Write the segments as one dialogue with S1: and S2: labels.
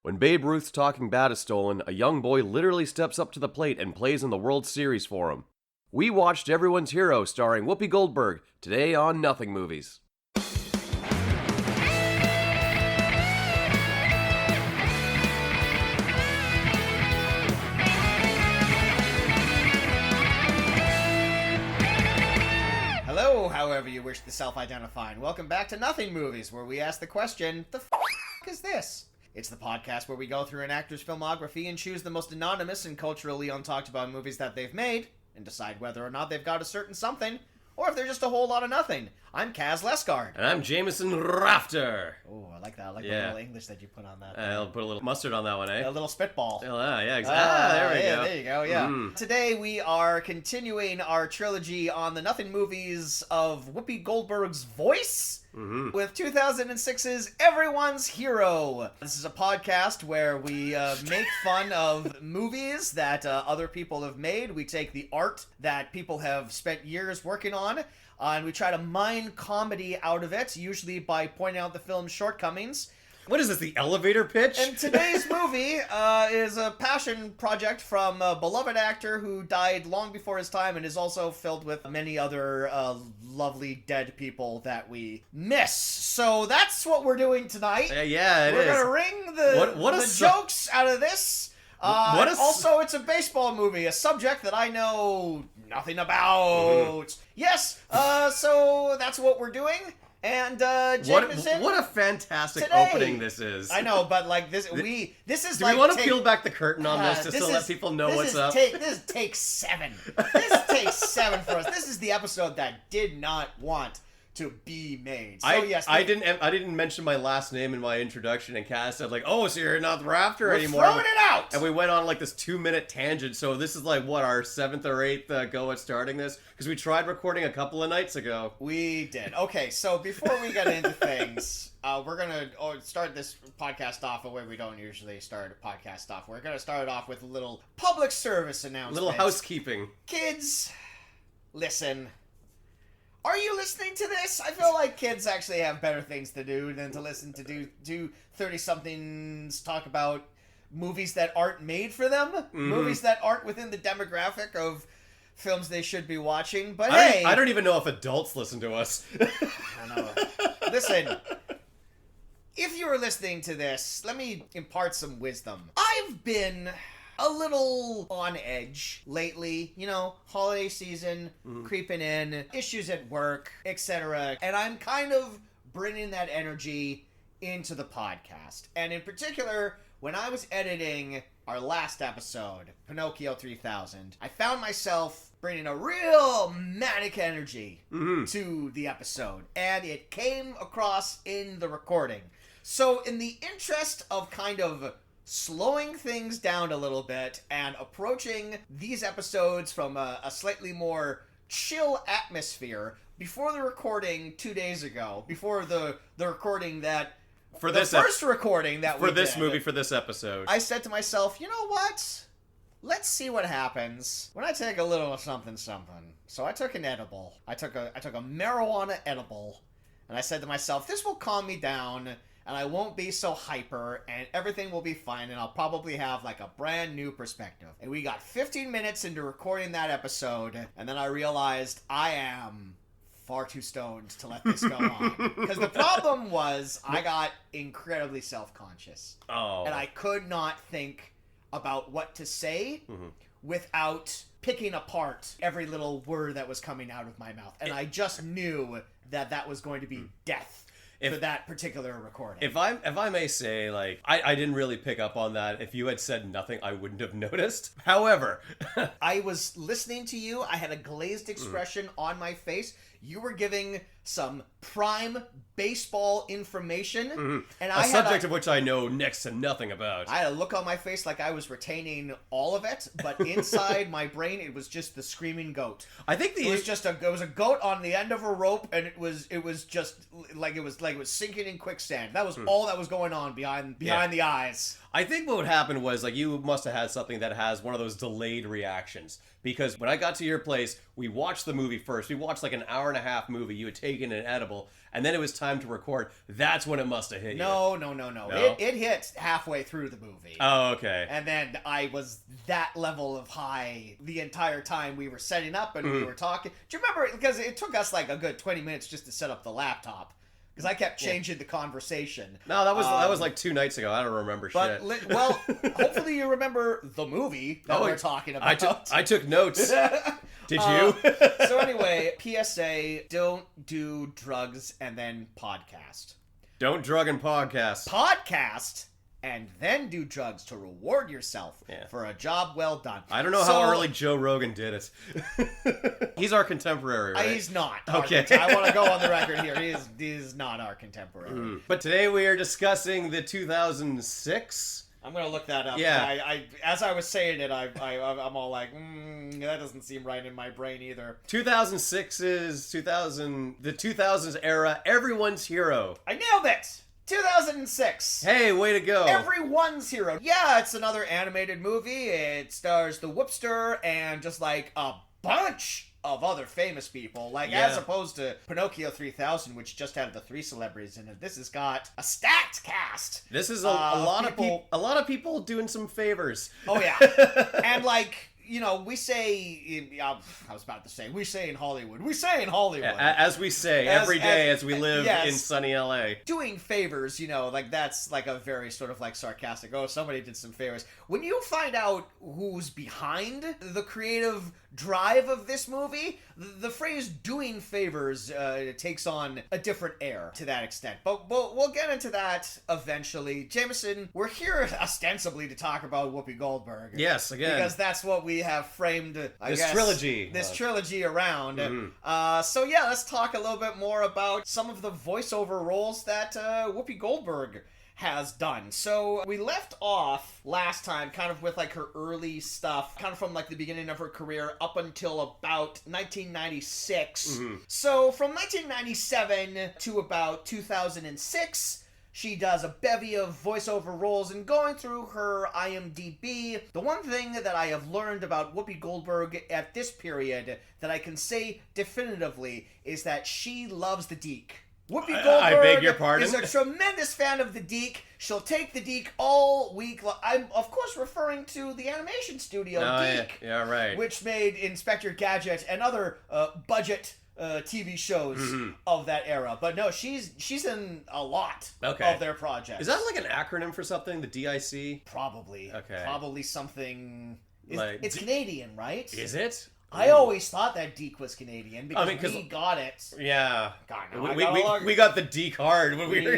S1: When Babe Ruth's Talking Bat is stolen, a young boy literally steps up to the plate and plays in the World Series for him. We watched Everyone's Hero starring Whoopi Goldberg today on Nothing Movies.
S2: Hello, however you wish to self-identify, and welcome back to Nothing Movies, where we ask the question, the f*** is this? It's the podcast where we go through an actor's filmography and choose the most anonymous and culturally untalked about movies that they've made, and decide whether or not they've got a certain something, or if they're just a whole lot of nothing. I'm Kaz Lesgard.
S1: And I'm Jameson Rafter.
S2: Oh, I like that. I like the little English that you put on that.
S1: I'll put a little mustard on that one, eh?
S2: A little spitball.
S1: Yeah, exactly. There we go.
S2: There you go, yeah. Today we are continuing our trilogy on the Nothing Movies of Whoopi Goldberg's voice. With 2006's Everyone's Hero. This is a podcast where we make fun of movies that other people have made. We take the art that people have spent years working on, and we try to mine comedy out of it, usually by pointing out the film's shortcomings.
S1: What is this, the elevator pitch?
S2: And today's movie is a passion project from a beloved actor who died long before his time and is also filled with many other lovely dead people that we miss. So that's what we're doing tonight.
S1: Yeah, it
S2: we're
S1: is.
S2: We're going to wring the jokes out of this. Also, it's a baseball movie, a subject that I know nothing about. Yes, so that's what we're doing. And Jameson,
S1: what a fantastic opening this is.
S2: I know, but like this is
S1: Do
S2: like.
S1: we want to peel back the curtain on this just to let people know what's up?
S2: This is take 7. This is take 7 for us. This is the episode that did not want to be made. So
S1: I didn't mention my last name in my introduction, and Cass said like, "Oh, so you're not the Rafter anymore."
S2: We're throwing it out.
S1: And we went on like this 2-minute tangent. So this is like what, our 7th or 8th go at starting this, because we tried recording a couple of nights ago.
S2: We did. Okay, so before we get into things, we're gonna start this podcast off a way we don't usually start a podcast off. We're gonna start off with a little public service announcement.
S1: Little housekeeping.
S2: Kids, listen. Are you listening to this? I feel like kids actually have better things to do than to listen to do 30-somethings talk about movies that aren't made for them. Movies that aren't within the demographic of films they should be watching. But
S1: I don't even know if adults listen to us.
S2: I know. Listen, if you are listening to this, let me impart some wisdom. I've been a little on edge lately, holiday season creeping in, issues at work, etc. And I'm kind of bringing that energy into the podcast. And in particular, when I was editing our last episode, Pinocchio 3000, I found myself bringing a real manic energy to the episode. And it came across in the recording. So in the interest of kind of slowing things down a little bit and approaching these episodes from a slightly more chill atmosphere, before the recording 2 days ago, before the recording that
S1: for
S2: the
S1: this
S2: first recording that we
S1: for this
S2: did,
S1: movie, for this episode,
S2: I said to myself, you know what? Let's see what happens when I take a little something. So I took an edible. I took a marijuana edible, and I said to myself, this will calm me down, and I won't be so hyper, and everything will be fine, and I'll probably have like a brand new perspective. And we got 15 minutes into recording that episode, and then I realized I am far too stoned to let this go on. Because the problem was I got incredibly self-conscious.
S1: Oh.
S2: And I could not think about what to say without picking apart every little word that was coming out of my mouth. And I just knew that was going to be death. For that particular recording.
S1: If I may say, like, I didn't really pick up on that. If you had said nothing, I wouldn't have noticed. However,
S2: I was listening to you. I had a glazed expression on my face. You were giving some prime baseball information. And
S1: a subject of which I know next to nothing about.
S2: I had a look on my face like I was retaining all of it, but inside my brain, it was just the screaming goat.
S1: I think
S2: it was a goat on the end of a rope, and it was just like it was sinking in quicksand. That was all that was going on behind the eyes.
S1: I think what would happen was, like, you must have had something that has one of those delayed reactions. Because when I got to your place, we watched the movie first. We watched like an hour-and-a-half movie. You had taken taking an edible, and then it was time to record. That's when it must have hit you.
S2: No.
S1: No?
S2: It hit halfway through the movie.
S1: Oh, okay.
S2: And then I was that level of high the entire time we were setting up and we were talking. Do you remember? Because it took us like a good 20 minutes just to set up the laptop. Because I kept changing the conversation.
S1: No, that was like 2 nights ago. I don't remember shit.
S2: Well, hopefully you remember the movie that we're talking about.
S1: I took notes. Did you?
S2: So anyway, PSA, don't do drugs and then podcast.
S1: Don't drug and podcast.
S2: Podcast and then do drugs to reward yourself for a job well done.
S1: I don't know how early Joe Rogan did it. He's our contemporary, right?
S2: He's not.
S1: Okay.
S2: I want to go on the record here. He is not our contemporary.
S1: But today we are discussing the 2006...
S2: I'm gonna look that up.
S1: Yeah.
S2: I as I was saying it, I'm all like, that doesn't seem right in my brain either.
S1: 2006's the 2000s era, everyone's hero.
S2: I nailed it. 2006.
S1: Hey, way to go.
S2: Everyone's hero. Yeah, it's another animated movie. It stars the Whoopster and just like a bunch of other famous people, as opposed to Pinocchio 3000, which just had the 3 celebrities in it. This has got a stacked cast.
S1: This is a lot of people doing some favors.
S2: Oh yeah, and we say, I was about to say, we say in Hollywood.
S1: As we say every day as we live in sunny LA.
S2: Doing favors, that's like a very sort of like sarcastic, oh, somebody did some favors. When you find out who's behind the creative drive of this movie, the phrase doing favors takes on a different air to that extent. But we'll get into that eventually. Jameson, we're here ostensibly to talk about Whoopi Goldberg.
S1: Yes, again.
S2: Because that's what we have framed,
S1: this
S2: trilogy around. So yeah, let's talk a little bit more about some of the voiceover roles that Whoopi Goldberg has done. So we left off last time kind of with like her early stuff, kind of from like the beginning of her career up until about 1996. So from 1997 to about 2006, she does a bevy of voiceover roles, and going through her IMDb, the one thing that I have learned about Whoopi Goldberg at this period that I can say definitively is that she loves the Deke. Whoopi Goldberg
S1: I beg your pardon?
S2: is a tremendous fan of the Deke. She'll take the Deke all week. I'm, of course, referring to the animation studio, Deke.
S1: Yeah, right.
S2: Which made Inspector Gadget and other budget TV shows of that era. But no, she's in a lot of their projects.
S1: Is that like an acronym for something, the DIC?
S2: Probably.
S1: Okay.
S2: Probably something... It's Canadian, right?
S1: Is it?
S2: I always thought that Deke was Canadian because we got it.
S1: Yeah,
S2: God, no,
S1: we got the Deke hard when we were.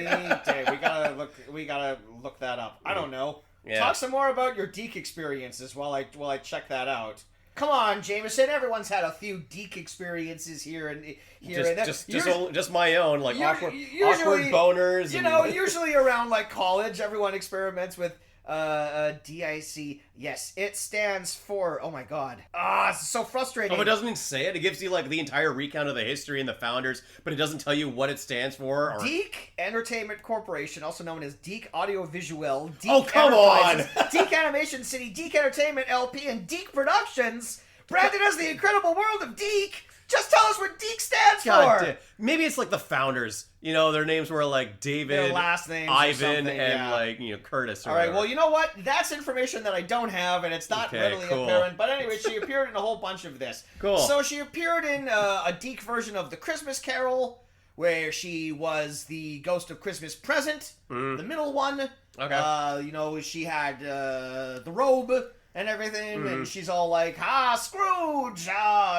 S2: We gotta look that up. I don't know.
S1: Yeah.
S2: Talk some more about your Deke experiences while I check that out. Come on, Jameson. Everyone's had a few Deke experiences here and there.
S1: Just my own, like awkward boners.
S2: Usually around like college, everyone experiments with DIC. Yes, it stands for, oh my god. It's so frustrating.
S1: Oh, it doesn't even say it. It gives you like the entire recount of the history and the founders, but it doesn't tell you what it stands for.
S2: Deke Entertainment Corporation, also known as Deke Audiovisuel, Deke
S1: Oh, come on!
S2: Deke Animation City, Deke Entertainment LP, and Deke Productions, branded as the incredible world of Deke. Just tell us what Deke stands for!
S1: Maybe it's like the founders. Their names were like David,
S2: their last names,
S1: Ivan, and Curtis.
S2: All right, well, you know what? That's information that I don't have, and it's not readily apparent. But anyway, she appeared in a whole bunch of this.
S1: Cool.
S2: So she appeared in a Deke version of The Christmas Carol, where she was the Ghost of Christmas Present, the middle one.
S1: Okay.
S2: She had the robe and everything, and she's all like, Scrooge,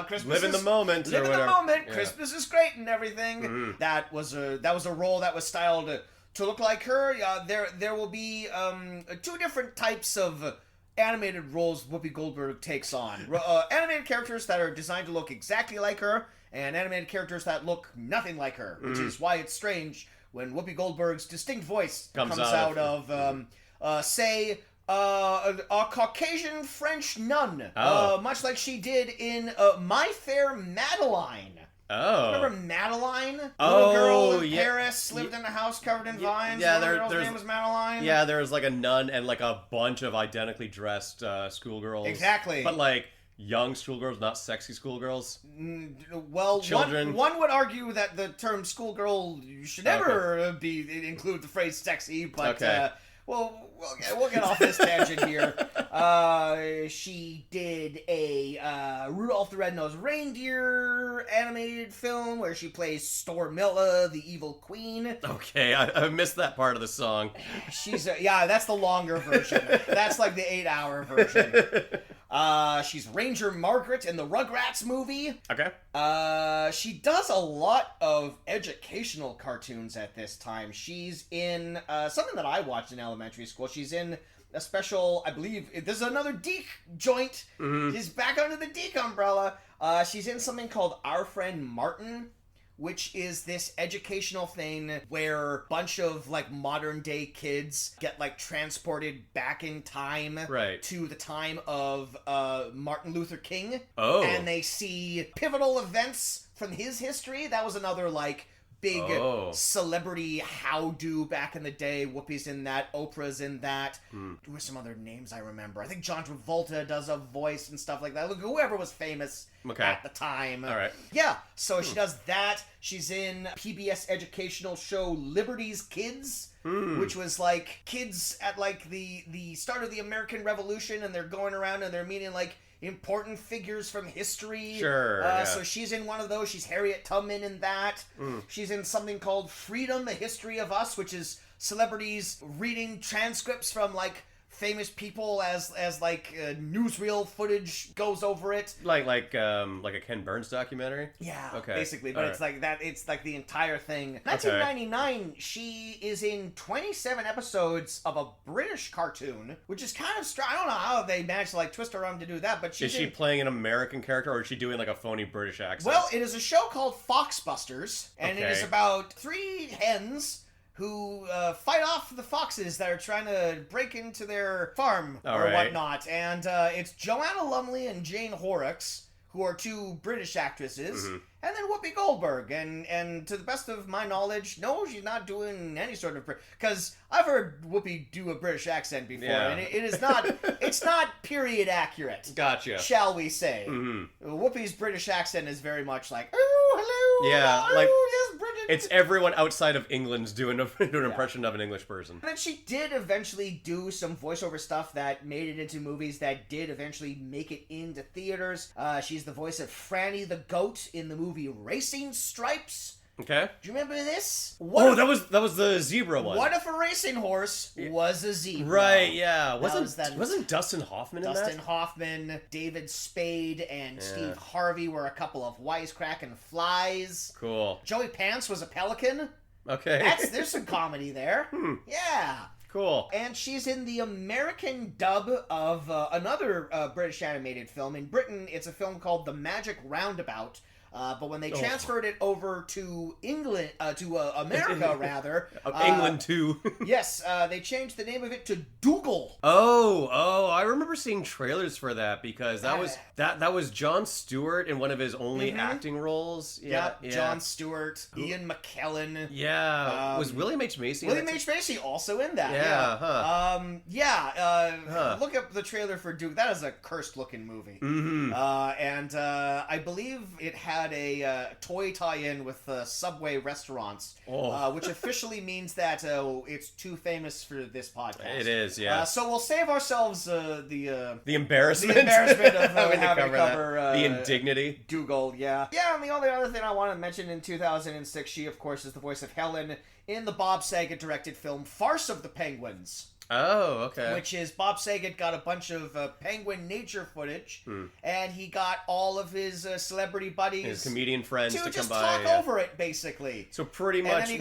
S2: Christmas
S1: Live in the moment,
S2: live in the moment,
S1: yeah.
S2: Christmas is great and everything. That was a role that was styled to look like her. There will be 2 different types of animated roles Whoopi Goldberg takes on. Animated characters that are designed to look exactly like her, and animated characters that look nothing like her, which is why it's strange when Whoopi Goldberg's distinct voice comes out of, say, a Caucasian French nun, much like she did in My Fair Madeline.
S1: Oh.
S2: Remember Madeline? Little girl in Paris, lived in a house covered in vines.
S1: Yeah,
S2: the girl's name was Madeline.
S1: Yeah, there was like a nun and like a bunch of identically dressed schoolgirls.
S2: Exactly.
S1: But like young schoolgirls, not sexy schoolgirls?
S2: Well,
S1: Children.
S2: one would argue that the term schoolgirl should never include the phrase sexy, but we'll get off this tangent here. She did a Rudolph the Red-Nosed Reindeer animated film where she plays Stormilla, the evil queen.
S1: Okay, I missed that part of the song.
S2: She's that's the longer version. That's like the 8-hour version. She's Ranger Margaret in the Rugrats movie.
S1: Okay.
S2: She does a lot of educational cartoons at this time. She's in something that I watched in elementary school. She's in a special, I believe, this is another Deke joint.
S1: Mm-hmm.
S2: She's back under the Deke umbrella. She's in something called Our Friend Martin, which is this educational thing where a bunch of like modern day kids get like transported back in time to the time of Martin Luther King. Oh. And they see pivotal events from his history. That was another like big celebrity how-do back in the day. Whoopi's in that. Oprah's in that. There were some other names I remember. I think John Travolta does a voice and stuff like that. Look, whoever was famous at the time.
S1: All right.
S2: Yeah, so she does that. She's in PBS educational show Liberty's Kids, which was like kids at like the start of the American Revolution, and they're going around and they're meeting like important figures from history.
S1: Sure.
S2: So she's in one of those. She's Harriet Tubman in that. She's in something called Freedom, A History of Us, which is celebrities reading transcripts from like famous people as like newsreel footage goes over it. Like
S1: a Ken Burns documentary?
S2: Yeah.
S1: Okay.
S2: Basically, but it's like that. It's like the entire thing. 1999, she is in 27 episodes of a British cartoon, which is kind of strange. I don't know how they managed to like twist her arm to do that, but
S1: is she playing an American character, or is she doing like a phony British accent?
S2: Well, it is a show called Foxbusters, and it is about 3 hens who fight off the foxes that are trying to break into their farm whatnot. And it's Joanna Lumley and Jane Horrocks, who are 2 British actresses, and then Whoopi Goldberg. And to the best of my knowledge, no, she's not doing any sort of... Because I've heard Whoopi do a British accent before, and it is not... it's not period accurate.
S1: Gotcha.
S2: Shall we say. Whoopi's British accent is very much like, oh, hello,
S1: yeah,
S2: hello,
S1: like...
S2: yes, British.
S1: It's everyone outside of England's doing an impression of an English person.
S2: And she did eventually do some voiceover stuff that made it into movies that did eventually make it into theaters. She's the voice of Franny the Goat in the movie Racing Stripes.
S1: Okay.
S2: Do you remember this?
S1: That was the zebra one.
S2: What if a racing horse was a zebra?
S1: Right, yeah. Wasn't Dustin Hoffman in that?
S2: Dustin Hoffman, David Spade, and Steve Harvey were a couple of wisecracking flies.
S1: Cool.
S2: Joey Pants was a pelican.
S1: Okay.
S2: There's some comedy there. Yeah.
S1: Cool.
S2: And she's in the American dub of another British animated film. In Britain, it's a film called The Magic Roundabout. But when they transferred it over to England, to America rather,
S1: England too.
S2: yes, they changed the name of it to Dougal.
S1: Oh, I remember seeing trailers for that because that was Jon Stewart in one of his only acting roles. Yeah,
S2: Jon Stewart, Ian McKellen.
S1: Yeah, was William H Macy?
S2: William H Macy also in that. Look up the trailer for Dougal. That is a cursed looking movie. And I believe it had a toy tie-in with Subway restaurants, which officially means that it's too famous for this podcast.
S1: It is, yeah.
S2: So we'll save ourselves the
S1: embarrassment.
S2: The embarrassment of having to cover
S1: the indignity.
S2: Dougal, yeah. Yeah, and the only other thing I want to mention, in 2006, she, of course, is the voice of Helen in the Bob Saget-directed film Farce of the Penguins.
S1: Oh, okay.
S2: Which is, Bob Saget got a bunch of penguin nature footage, and he got all of his celebrity buddies,
S1: his comedian friends, to come
S2: just
S1: by,
S2: talk over it, basically.
S1: So pretty much pretty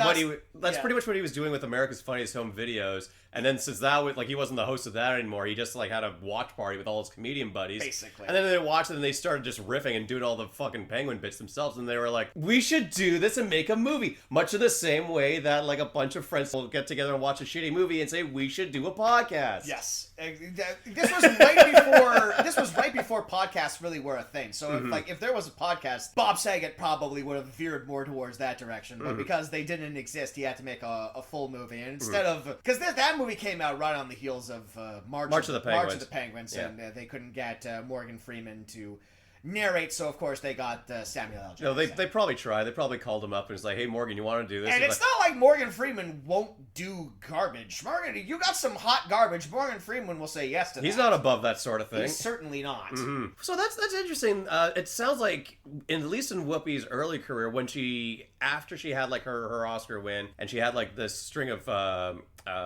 S1: much what he was doing with America's Funniest Home Videos. And then since that was, like, he wasn't the host of that anymore, he just, like, had a watch party with all his comedian buddies.
S2: Basically.
S1: And then they watched it and they started just riffing and doing all the fucking penguin bits themselves. And they were like, we should do this and make a movie. Much of the same way that, like, a bunch of friends will get together and watch a shitty movie and say, we should do a podcast.
S2: Yes. This was right before podcasts really were a thing. So if there was a podcast, Bob Saget probably would have veered more towards that direction. But because they didn't exist, he had to make a full movie. And instead of, because that movie movie came out right on the heels of
S1: March of the
S2: Penguins,
S1: Yeah.
S2: and they couldn't get Morgan Freeman to narrate, so of course they got Samuel L. Jackson.
S1: No, they probably tried. They probably called him up and was like, "Hey, Morgan, you want to do this?"
S2: And it's not like Morgan Freeman won't do garbage. Morgan, you got some hot garbage. Morgan Freeman will say yes to that.
S1: He's not above that sort of thing.
S2: He's certainly not.
S1: Mm-hmm. So that's interesting. It sounds like, at least in Whoopi's early career, when after she had like her Oscar win, and she had like this string of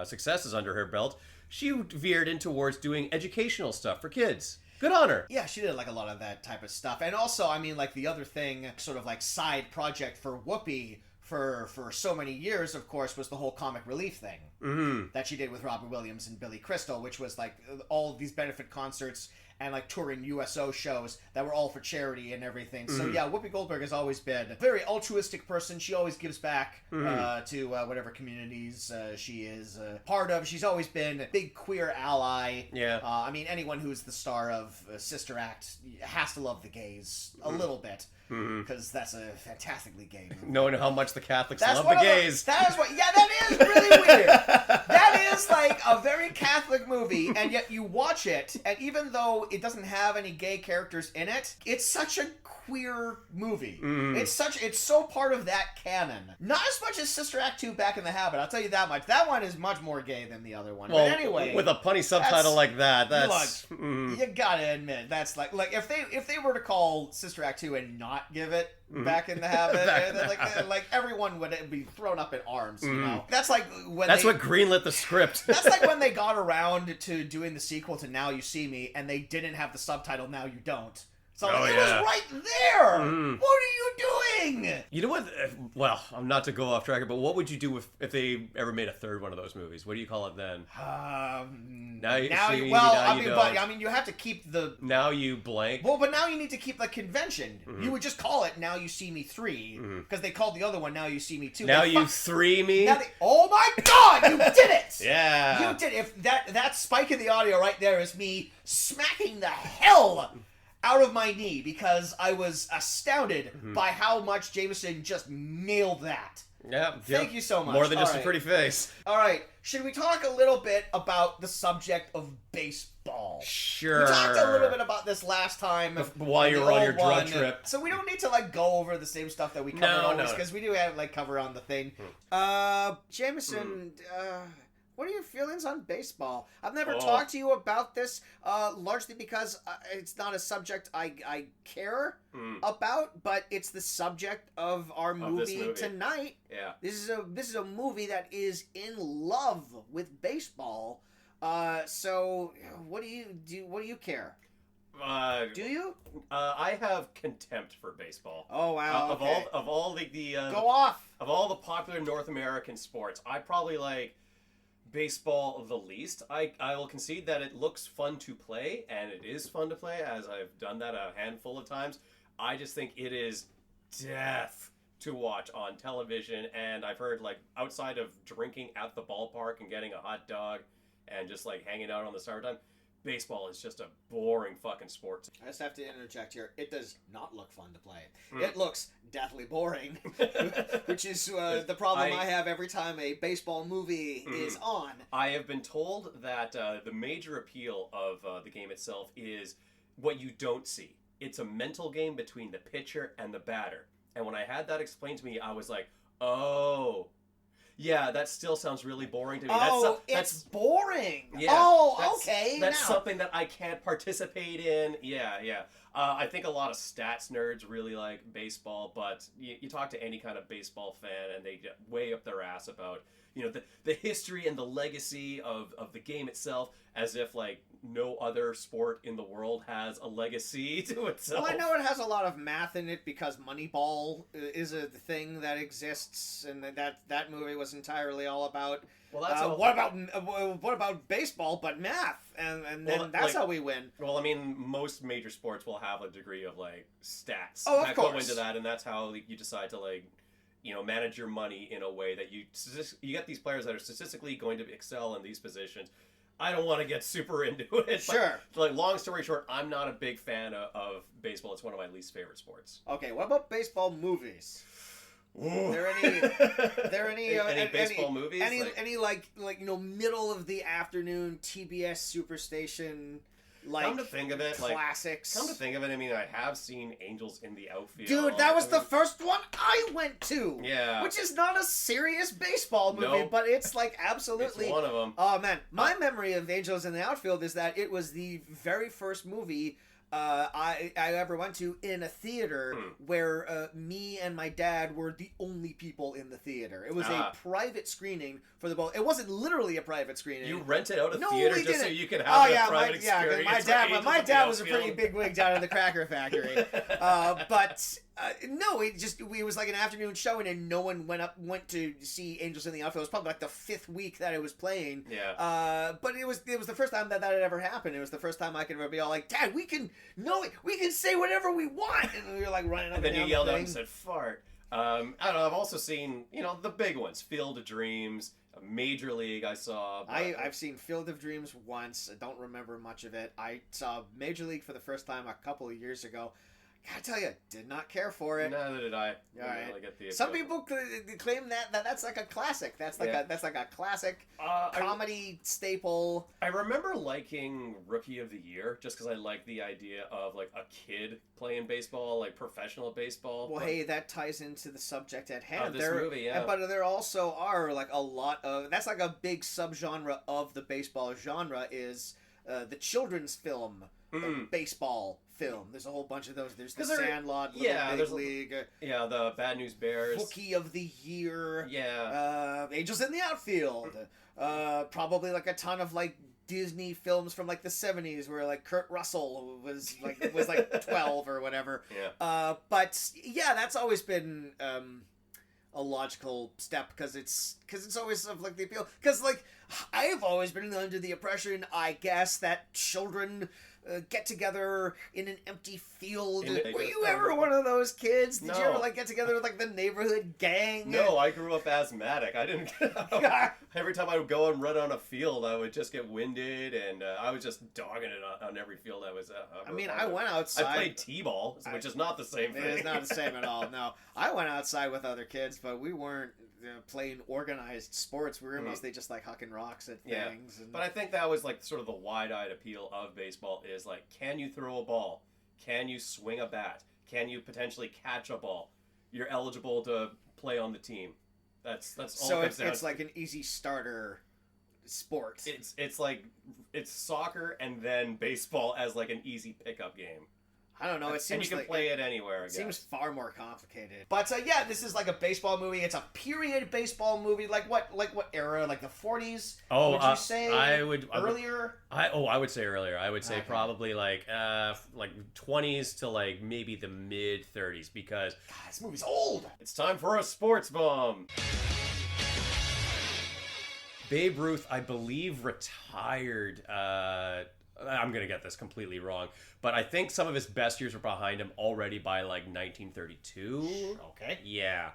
S1: successes under her belt, she veered in towards doing educational stuff for kids. Good on her.
S2: Yeah, she did like a lot of that type of stuff. And also, I mean, like the other thing, sort of like side project for Whoopi for so many years, of course, was the whole comic relief thing that she did with Robert Williams and Billy Crystal, which was like all of these benefit concerts and like touring USO shows that were all for charity and everything. So yeah, Whoopi Goldberg has always been a very altruistic person. She always gives back to whatever communities she is part of. She's always been a big queer ally.
S1: Yeah.
S2: I mean, anyone who's the star of Sister Act has to love the gays a little bit. Because that's a fantastically gay movie.
S1: Knowing how much the Catholics love the gays.
S2: That is really weird. That is like a very Catholic movie, and yet you watch it, and even though it doesn't have any gay characters in it, it's such a queer movie. It's so part of that canon. Not as much as Sister Act 2 Back in the Habit, I'll tell you that much. That one is much more gay than the other one.
S1: Well,
S2: but anyway,
S1: with a punny subtitle like that, that's
S2: you gotta admit that's like if they were to call Sister Act 2 and not give it Back in the Habit, like everyone would be thrown up in arms, you know. That's like when
S1: what greenlit the script.
S2: That's like when they got around to doing the sequel to Now You See Me, and they didn't have the subtitle Now You Don't. So it was right there. What are you doing?
S1: You know what? Well, I'm not to go off track, but what would you do if they ever made a third one of those movies? What do you call it then?
S2: Now you have to keep the
S1: Now You blank.
S2: Well, but now you need to keep the convention. You would just call it Now You See Me 3 because they called the other one Now You See Me 2.
S1: Now You 3 Me.
S2: Oh my God! You did it!
S1: Yeah.
S2: You did. If that spike in the audio right there is me smacking the hell out of my knee because I was astounded by how much Jameson just nailed that.
S1: Yeah.
S2: Thank you so much.
S1: More than just a pretty face.
S2: All right. Should we talk a little bit about the subject of baseball?
S1: Sure.
S2: We talked a little bit about this last time
S1: while you were on your drug trip.
S2: So we don't need to like go over the same stuff that we covered always because we do have like cover on the thing. Jameson, what are your feelings on baseball? I've never talked to you about this, largely because it's not a subject I care about, but it's the subject of our movie tonight.
S1: Yeah.
S2: This is a movie that is in love with baseball. So what do you do? What do you care? Do you?
S1: I have contempt for baseball.
S2: Oh wow! Okay.
S1: Of all the
S2: go off
S1: of all the popular North American sports, I probably like baseball the least. I will concede that it looks fun to play, and it is fun to play, as I've done that a handful of times. I just think it is death to watch on television, and I've heard, like, outside of drinking at the ballpark and getting a hot dog and just, like, hanging out on the summertime, baseball is just a boring fucking sport.
S2: I just have to interject here. It does not look fun to play. It looks deathly boring, which is the problem I have every time a baseball movie is on.
S1: I have been told that the major appeal of the game itself is what you don't see. It's a mental game between the pitcher and the batter. And when I had that explained to me, I was like, oh... yeah, that still sounds really boring to me.
S2: That's boring.
S1: Yeah,
S2: okay.
S1: That's something that I can't participate in. Yeah. I think a lot of stats nerds really like baseball, but you talk to any kind of baseball fan, and they get way up their ass about the history and the legacy of the game itself, as if like no other sport in the world has a legacy to itself.
S2: Well, I know it has a lot of math in it because Moneyball is a thing that exists, and that movie was entirely all about. Well, that's what about baseball, but math, and then that's how we win.
S1: Well, I mean, most major sports will have a degree of like stats
S2: that
S1: go into that, and that's how you decide to like manage your money in a way that you get these players that are statistically going to excel in these positions. I don't want to get super into it.
S2: Sure.
S1: But, like, long story short, I'm not a big fan of baseball. It's one of my least favorite sports.
S2: Okay, what about baseball movies?
S1: Any baseball movies?
S2: Any middle of the afternoon TBS Superstation
S1: come to think of it,
S2: classics.
S1: I mean, I have seen Angels in the Outfield.
S2: Dude, that was the first one I went to.
S1: Yeah.
S2: Which is not a serious baseball movie, but it's absolutely...
S1: It's one of them.
S2: Oh, man. My memory of Angels in the Outfield is that it was the very first movie I ever went to in a theater where me and my dad were the only people in the theater. It was a private screening for the both. It wasn't literally a private screening.
S1: You rented out a theater just so you could have a private experience.
S2: My dad was a pretty big wig down in the Cracker Factory. No, it was like an afternoon showing, and no one went to see Angels in the Outfield. It was probably the 5th week that it was playing.
S1: Yeah.
S2: But it was the first time that had ever happened. It was the first time I could ever be all like, Dad, we can say whatever we want, and we were running up and down.
S1: And then you yelled out and said, "Fart." I don't know. I've also seen the big ones, Field of Dreams, Major League. I saw.
S2: I've seen Field of Dreams once. I don't remember much of it. I saw Major League for the first time a couple of years ago. Gotta tell you, did not care for it.
S1: Neither did I.
S2: Really get the Some people claim that's like a classic. That's like a classic comedy staple.
S1: I remember liking Rookie of the Year just because I like the idea of a kid playing baseball, professional baseball.
S2: Well, hey, that ties into the subject at hand.
S1: This movie, yeah.
S2: But there also are a lot of that's a big subgenre of the baseball genre is the children's film. Baseball film. There's a whole bunch of those. There's the Sandlot, Little Big League.
S1: The Bad News Bears.
S2: Rookie of the Year.
S1: Yeah.
S2: Angels in the Outfield. Probably a ton of Disney films from the 70s where Kurt Russell was 12 or whatever.
S1: Yeah.
S2: But yeah, that's always been a logical step because it's always of the appeal because I've always been under the impression, I guess, that children get together in an empty field. Were you ever one of those kids? Did you ever get together with the neighborhood gang?
S1: No, I grew up asthmatic. I didn't. Every time I would go and run on a field, I would just get winded, and I was just dogging it on every field I was at.
S2: I went outside.
S1: I played t-ball, which is not the same thing.
S2: It is not the same at all. No, I went outside with other kids, but we weren't playing organized sports. We were mostly just hucking rocks at things.
S1: Yeah. But I think that was sort of the wide-eyed appeal of baseball is can you throw a ball? Can you swing a bat? Can you potentially catch a ball? You're eligible to play on the team. That's all.
S2: So it's an easy starter sport.
S1: It's soccer and then baseball as an easy pickup game.
S2: I don't know. It seems
S1: and you can play it anywhere. It
S2: seems far more complicated. But this is a baseball movie. It's a period baseball movie. What era? The 40s?
S1: Oh,
S2: would you say?
S1: I would
S2: earlier.
S1: I would say earlier. I would say probably 20s to maybe the mid 30s because
S2: God, this movie's old.
S1: It's time for a sports bomb. Babe Ruth, I believe, retired. I'm going to get this completely wrong, but I think some of his best years were behind him already by 1932.
S2: Okay.
S1: Yeah.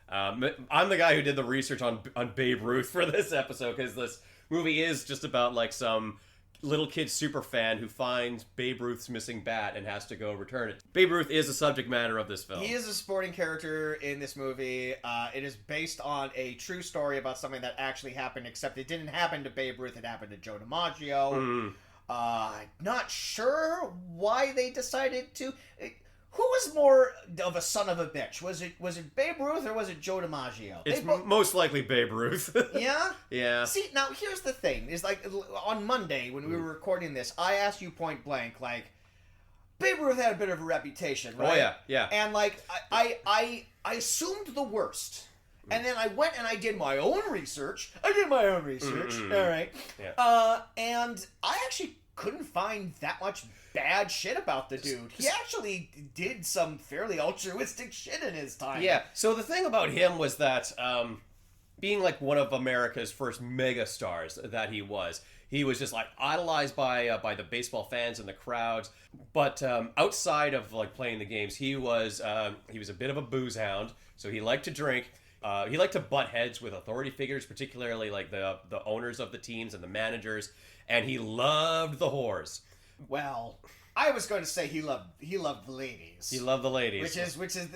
S1: I'm the guy who did the research on Babe Ruth for this episode because this movie is just about some little kid super fan who finds Babe Ruth's missing bat and has to go return it. Babe Ruth is the subject matter of this film.
S2: He is a sporting character in this movie. It is based on a true story about something that actually happened, except it didn't happen to Babe Ruth. It happened to Joe DiMaggio. Not sure why they decided to. Who was more of a son of a bitch? Was it Babe Ruth or was it Joe DiMaggio?
S1: It's most likely Babe Ruth.
S2: Yeah?
S1: Yeah.
S2: See, now here's the thing. Is on Monday when we were recording this, I asked you point blank, Babe Ruth had a bit of a reputation, right?
S1: Oh yeah, yeah.
S2: And I assumed the worst. And then I went and I did my own research. All right.
S1: Yeah.
S2: And I actually couldn't find that much bad shit about the dude. He actually did some fairly altruistic shit in his time.
S1: Yeah. So the thing about him was that being one of America's first mega stars that he was just idolized by the baseball fans and the crowds. But outside of playing the games, he was a bit of a booze hound. So he liked to drink. He liked to butt heads with authority figures, particularly the owners of the teams and the managers, and he loved the whores.
S2: Well, I was going to say he loved the ladies.
S1: He loved the ladies.
S2: Which is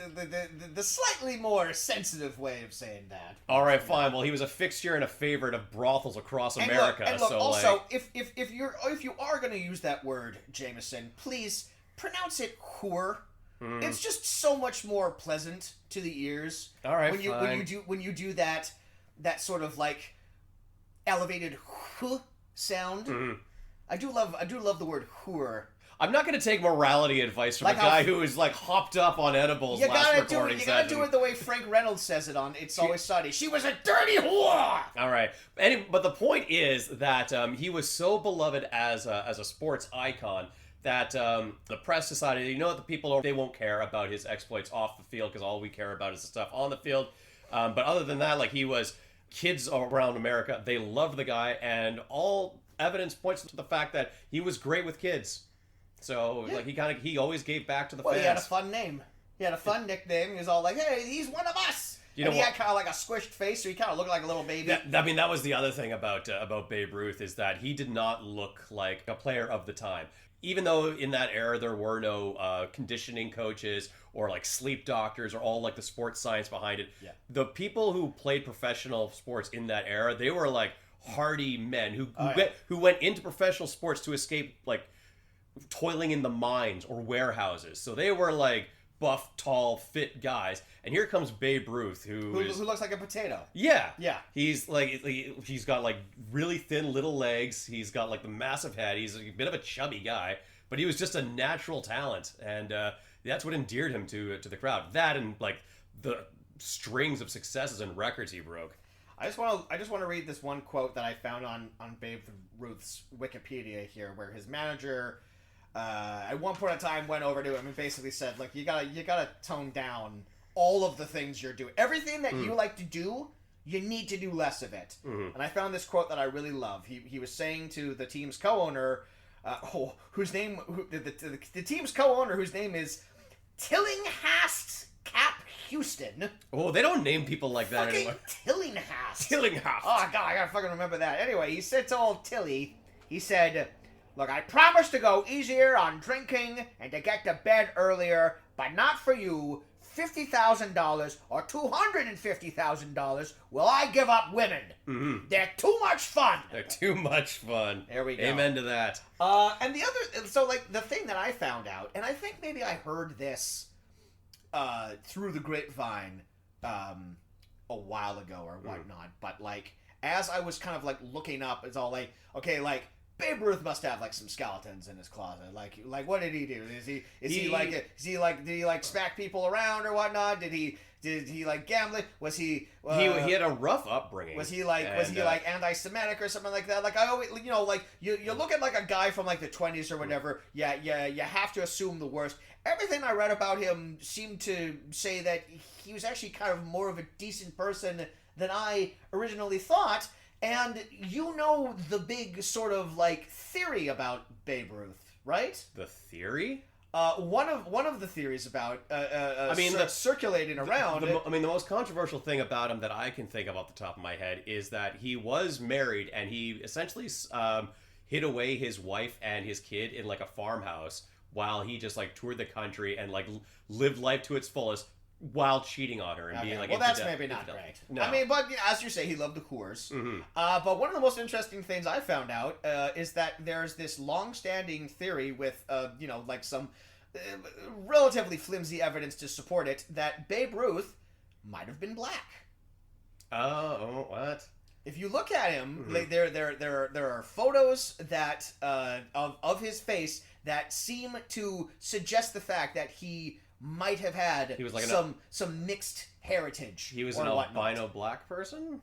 S2: the slightly more sensitive way of saying that.
S1: All right, fine. Well, he was a fixture and a favorite of brothels across America.
S2: Look,
S1: so
S2: also, if you are going to use that word, Jameson, please pronounce it whore. It's just so much more pleasant to the ears.
S1: All right,
S2: when you do that sort of like elevated sound. I do love the word whore.
S1: I'm not going to take morality advice from a guy who is like hopped up on edibles last recording session.
S2: You gotta do it the way Frank Reynolds says it on It's Always Sunny. She was a dirty whore!
S1: All right. But the point is that he was so beloved as a sports icon that the press decided, you know what, the people, they won't care about his exploits off the field because all we care about is the stuff on the field. But other than that, like, he was, kids around America, they loved the guy, and all evidence points to the fact that he was great with kids. So like he always gave back to the fans.
S2: He had a fun name. He had a fun nickname. He was all like, "Hey, he's one of us." He had kind of like a squished face, so he kind of looked like a little baby.
S1: That was the other thing about Babe Ruth, is that he did not look like a player of the time. Even though in that era there were no conditioning coaches or like sleep doctors or all like the sports science behind it, the people who played professional sports in that era, they were like hardy men who went into professional sports to escape like toiling in the mines or warehouses. So they were like buff, tall, fit guys. And here comes Babe Ruth, who
S2: looks like a potato.
S1: Yeah.
S2: He's
S1: got like really thin little legs. He's got like the massive head. He's a bit of a chubby guy, but he was just a natural talent, and that's what endeared him to the crowd. That and like the strings of successes and records he broke.
S2: I just want to read this one quote that I found on Babe Ruth's Wikipedia here, where his manager at one point in time went over to him and basically said, like, you gotta tone down all of the things you're doing. Everything that you like to do, you need to do less of it. And I found this quote that I really love. He was saying to the team's co-owner, the team's co-owner whose name is Tillinghast Cap Houston.
S1: Oh, they don't name people like that anymore.
S2: Tillinghast.
S1: Tillinghast.
S2: Oh, God, I gotta fucking remember that. Anyway, he said to old Tilly, he said, "Look, I promise to go easier on drinking and to get to bed earlier, but not for you. $50,000 or $250,000 will I give up women. They're too much fun."
S1: They're too much fun.
S2: There we go.
S1: Amen to that.
S2: And the other, so like the thing that I found out, and I think maybe I heard this through the grapevine a while ago or whatnot, but like as I was kind of like looking up, it's all like, okay, like Babe Ruth must have like some skeletons in his closet. Like what did he do? Did he like smack people around or whatnot? Did he like gambling? Was he
S1: had a rough upbringing.
S2: Was he like anti-Semitic or something like that? Like I always, you know, like you look at like a guy from like the 20s or whatever. Yeah, you have to assume the worst. Everything I read about him seemed to say that he was actually kind of more of a decent person than I originally thought. And you know the big sort of like theory about Babe Ruth, right?
S1: The theory?
S2: One of the theories about circulating around.
S1: The most controversial thing about him that I can think of off the top of my head is that he was married and he essentially hid away his wife and his kid in like a farmhouse while he just like toured the country and like lived life to its fullest, while cheating on her and being like,
S2: well, that's maybe not great.
S1: No.
S2: I mean, but as you say, he loved the whores. But one of the most interesting things I found out is that there's this long-standing theory with, like some relatively flimsy evidence to support it, that Babe Ruth might have been black.
S1: Oh, what?
S2: If you look at him, like, there are photos that of his face that seem to suggest the fact that he might have had some mixed heritage.
S1: He was an albino black person?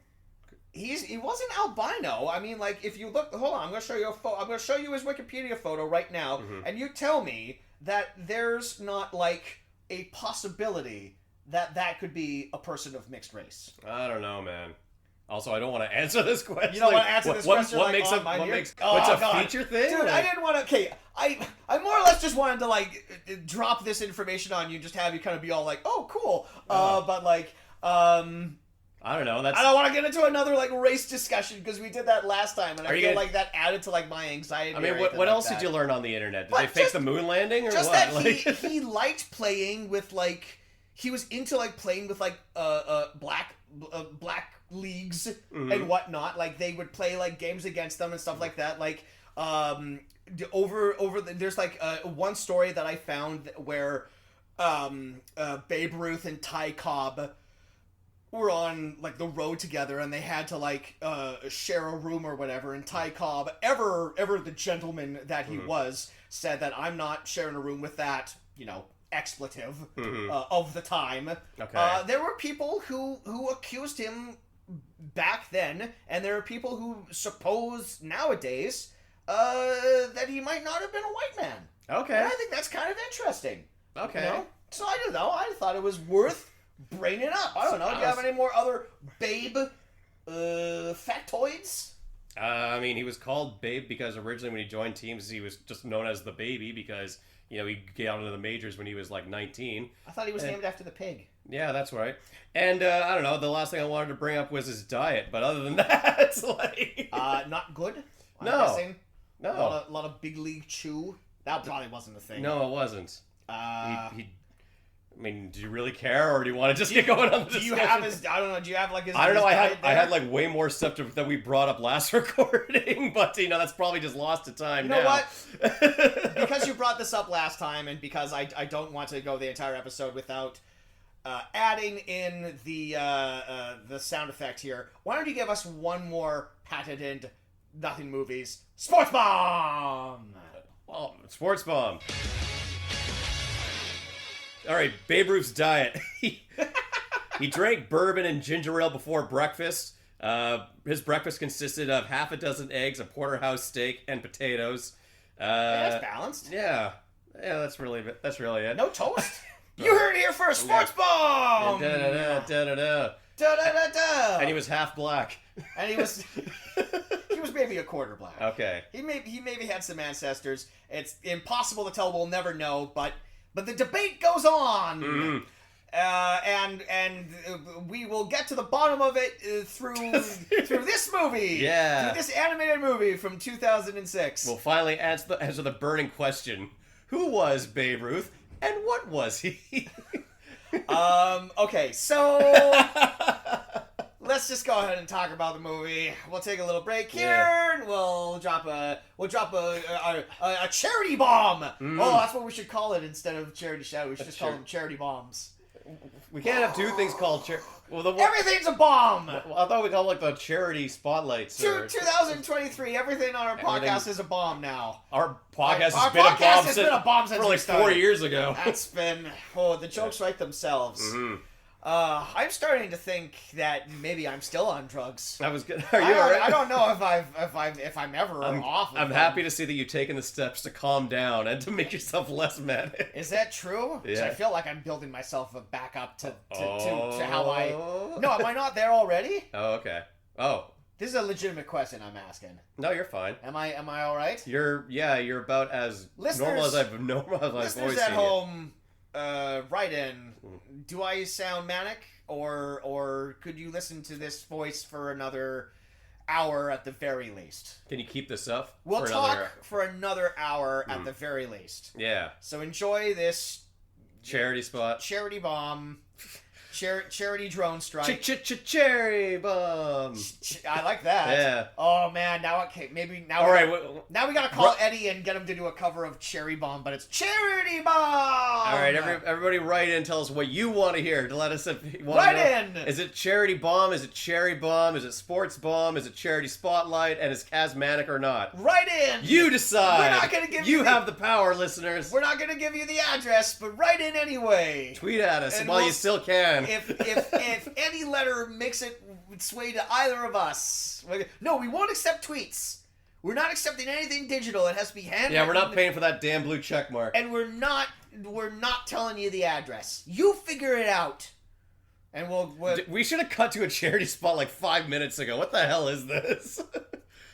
S2: He wasn't albino. I mean, like, if you look, hold on, I'm going to show you I'm going to show you his Wikipedia photo right now, and you tell me that there's not like a possibility that could be a person of mixed race.
S1: I don't know, man. Also, I don't want to answer this question.
S2: You don't want to answer this question?
S1: What's a feature thing?
S2: Dude, I didn't want to... Okay, I more or less just wanted to, like, drop this information on you, just have you kind of be all like, oh, cool. But, like,
S1: I I don't know.
S2: I don't want to get into another like race discussion because we did that last time, and I feel like that added to like my anxiety.
S1: I mean, what else did you learn on the internet? Did they fake the moon landing or
S2: just
S1: what?
S2: That he liked playing with like he was into like playing with like black leagues and whatnot. Like they would play like games against them and stuff like that. Like there's like one story that I found where Babe Ruth and Ty Cobb were on like the road together and they had to like share a room or whatever, and Ty Cobb, ever the gentleman that he was, said that I'm not sharing a room with that, you know, expletive of the time.
S1: Okay.
S2: There were people who accused him back then, and there are people who suppose nowadays that he might not have been a white man.
S1: Okay.
S2: And I think that's kind of interesting.
S1: Okay.
S2: You know? So I don't know. I thought it was worth bringing up. I don't know. Do you have any more other Babe factoids?
S1: I mean, he was called Babe because originally when he joined teams, he was just known as the Baby because, you know, he got into the majors when he was like 19.
S2: I thought he was named after the pig.
S1: Yeah, that's right. And I don't know, the last thing I wanted to bring up was his diet, but other than that, it's like...
S2: not good? I'm
S1: No.
S2: guessing.
S1: No.
S2: A lot of big league chew. That probably wasn't a thing.
S1: No, it wasn't. I mean, do you really care, or do you want to just get going on the discussion?
S2: Do you have his... I don't know. Do you have, like, his...
S1: I don't know.
S2: I
S1: had like, way more stuff that we brought up last recording, but, you know, that's probably just lost to time now.
S2: You know what? Because you brought this up last time, and because I don't want to go the entire episode without adding in the sound effect here, why don't you give us one more patented Nothing Movies Sports Bomb?
S1: Well, Sports Bomb. All right, Babe Ruth's diet. He drank bourbon and ginger ale before breakfast. His breakfast consisted of half a dozen eggs, a porterhouse steak, and potatoes.
S2: That's balanced.
S1: Yeah, that's really it.
S2: No toast. You heard it here first. Sports Bomb. Da-da-da-da.
S1: And he was half black.
S2: And he was maybe a quarter black.
S1: Okay.
S2: He maybe had some ancestors. It's impossible to tell. We'll never know. But the debate goes on.
S1: Mm-hmm.
S2: And we will get to the bottom of it through this movie.
S1: Yeah.
S2: Through this animated movie from 2006.
S1: We'll finally answer the burning question: who was Babe Ruth, and what was he?
S2: Okay, so let's just go ahead and talk about the movie. We'll take a little break here, and we'll drop a charity bomb. Oh, that's what we should call it instead of charity shout. We should just call them charity bombs.
S1: We can't have two things called
S2: everything's a bomb.
S1: I thought we called like the charity spotlights.
S2: 2023. Everything on our podcast is a bomb now.
S1: Our podcast has been a bomb since
S2: for like
S1: 4 years ago.
S2: That's been the jokes write themselves.
S1: Mm-hmm.
S2: I'm starting to think that maybe I'm still on drugs.
S1: That was good. Are you alright?
S2: I don't know if I'm ever off.
S1: I'm happy to see that you've taken the steps to calm down and to make yourself less manic.
S2: Is that true?
S1: Yeah.
S2: I feel like I'm building myself back up to how I. No, am I not there already?
S1: Oh, okay. Oh.
S2: This is a legitimate question I'm asking.
S1: No, you're fine.
S2: Am I all right?
S1: You're about as normal as I've always seen
S2: Listeners at home, write in. Do I sound manic, or could you listen to this voice for another hour at the very least?
S1: Can you keep this up?
S2: We'll talk for another hour at the very least.
S1: Yeah.
S2: So enjoy this
S1: charity spot,
S2: charity bomb, charity drone strike.
S1: Cherry bomb.
S2: I like that.
S1: Yeah.
S2: Oh man, now
S1: All right.
S2: Now we gotta call Eddie and get him to do a cover of Cherry Bomb, but it's Charity Bomb.
S1: All right, everybody, write in. Tell us what you want to hear. To let us
S2: write in.
S1: Is it Charity Bomb? Is it Cherry Bomb? Is it Sports Bomb? Is it Charity Spotlight? And is Kaz manic or not?
S2: Write in.
S1: You decide.
S2: We're not gonna give you.
S1: You have the power, listeners.
S2: We're not gonna give you the address, but write in anyway.
S1: Tweet at us while you still can.
S2: If any letter makes its way to either of us, no, we won't accept tweets. We're not accepting anything digital. It has to be handwritten.
S1: Yeah, we're not paying for that damn blue check mark.
S2: And we're not telling you the address. You figure it out. And
S1: we should have cut to a charity spot like 5 minutes ago. What the hell is this?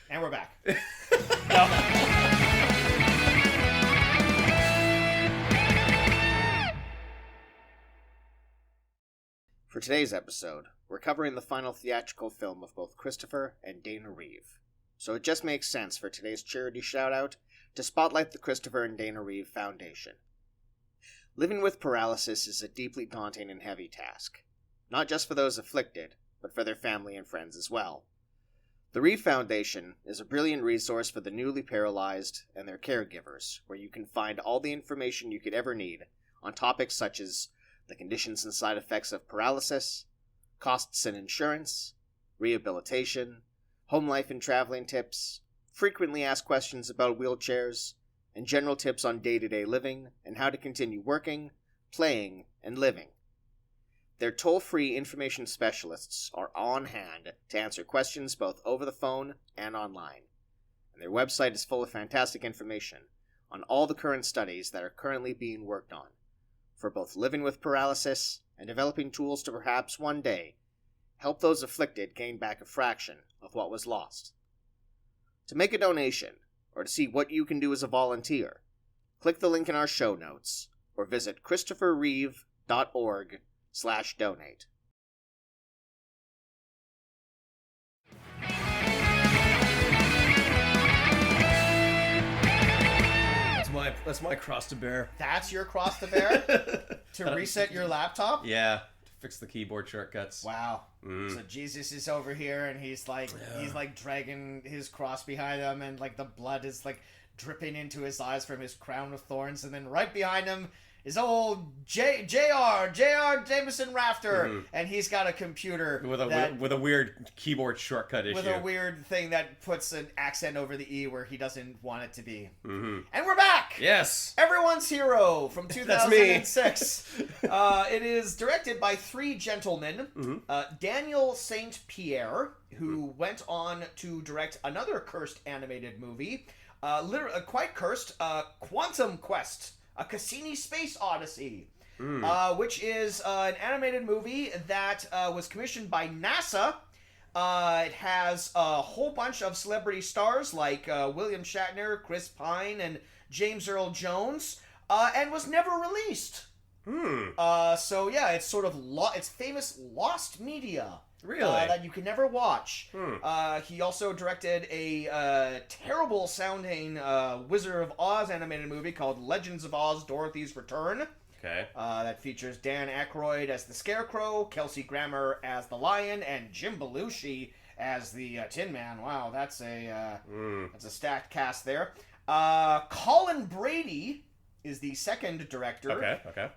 S2: And we're back. For today's episode,
S3: we're covering the final theatrical film of both Christopher and Dana Reeve. So it just makes sense for today's charity shout-out to spotlight the Christopher and Dana Reeve Foundation. Living with paralysis is a deeply daunting and heavy task, not just for those afflicted, but for their family and friends as well. The Reeve Foundation is a brilliant resource for the newly paralyzed and their caregivers, where you can find all the information you could ever need on topics such as the conditions and side effects of paralysis, costs and insurance, rehabilitation, home life and traveling tips, frequently asked questions about wheelchairs, and general tips on day-to-day living and how to continue working, playing, and living. Their toll-free information specialists are on hand to answer questions both over the phone and online. And their website is full of fantastic information on all the current studies that are currently being worked on for both living with paralysis and developing tools to perhaps one day help those afflicted gain back a fraction of what was lost. To make a donation, or to see what you can do as a volunteer, click the link in our show notes, or visit christopherreeve.org/donate.
S1: That's my cross to bear.
S2: That's your cross to bear? To reset your laptop?
S1: Yeah, to fix the keyboard shortcuts.
S2: Wow. So Jesus is over here and he's like dragging his cross behind him, and like the blood is like dripping into his eyes from his crown of thorns, and then right behind him is old J.R. Jameson Rafter, and he's got a computer
S1: with a weird keyboard shortcut issue.
S2: With a weird thing that puts an accent over the E where he doesn't want it to be. And we're back!
S1: Yes!
S2: Everyone's Hero from 2006. It is directed by three gentlemen. Daniel St. Pierre, who went on to direct another cursed animated movie, quite cursed, Quantum Quest, a Cassini Space Odyssey, which is an animated movie that was commissioned by NASA. It has a whole bunch of celebrity stars like William Shatner, Chris Pine, and James Earl Jones, and was never released. So yeah, it's sort of it's famous lost media.
S1: Really?
S2: That you can never watch. He also directed a terrible sounding Wizard of Oz animated movie called Legends of Oz: Dorothy's Return.
S1: Okay.
S2: That features Dan Aykroyd as the Scarecrow, Kelsey Grammer as the Lion, and Jim Belushi as the Tin Man. Wow, that's a stacked cast there. Colin Brady is the second director.
S1: Okay.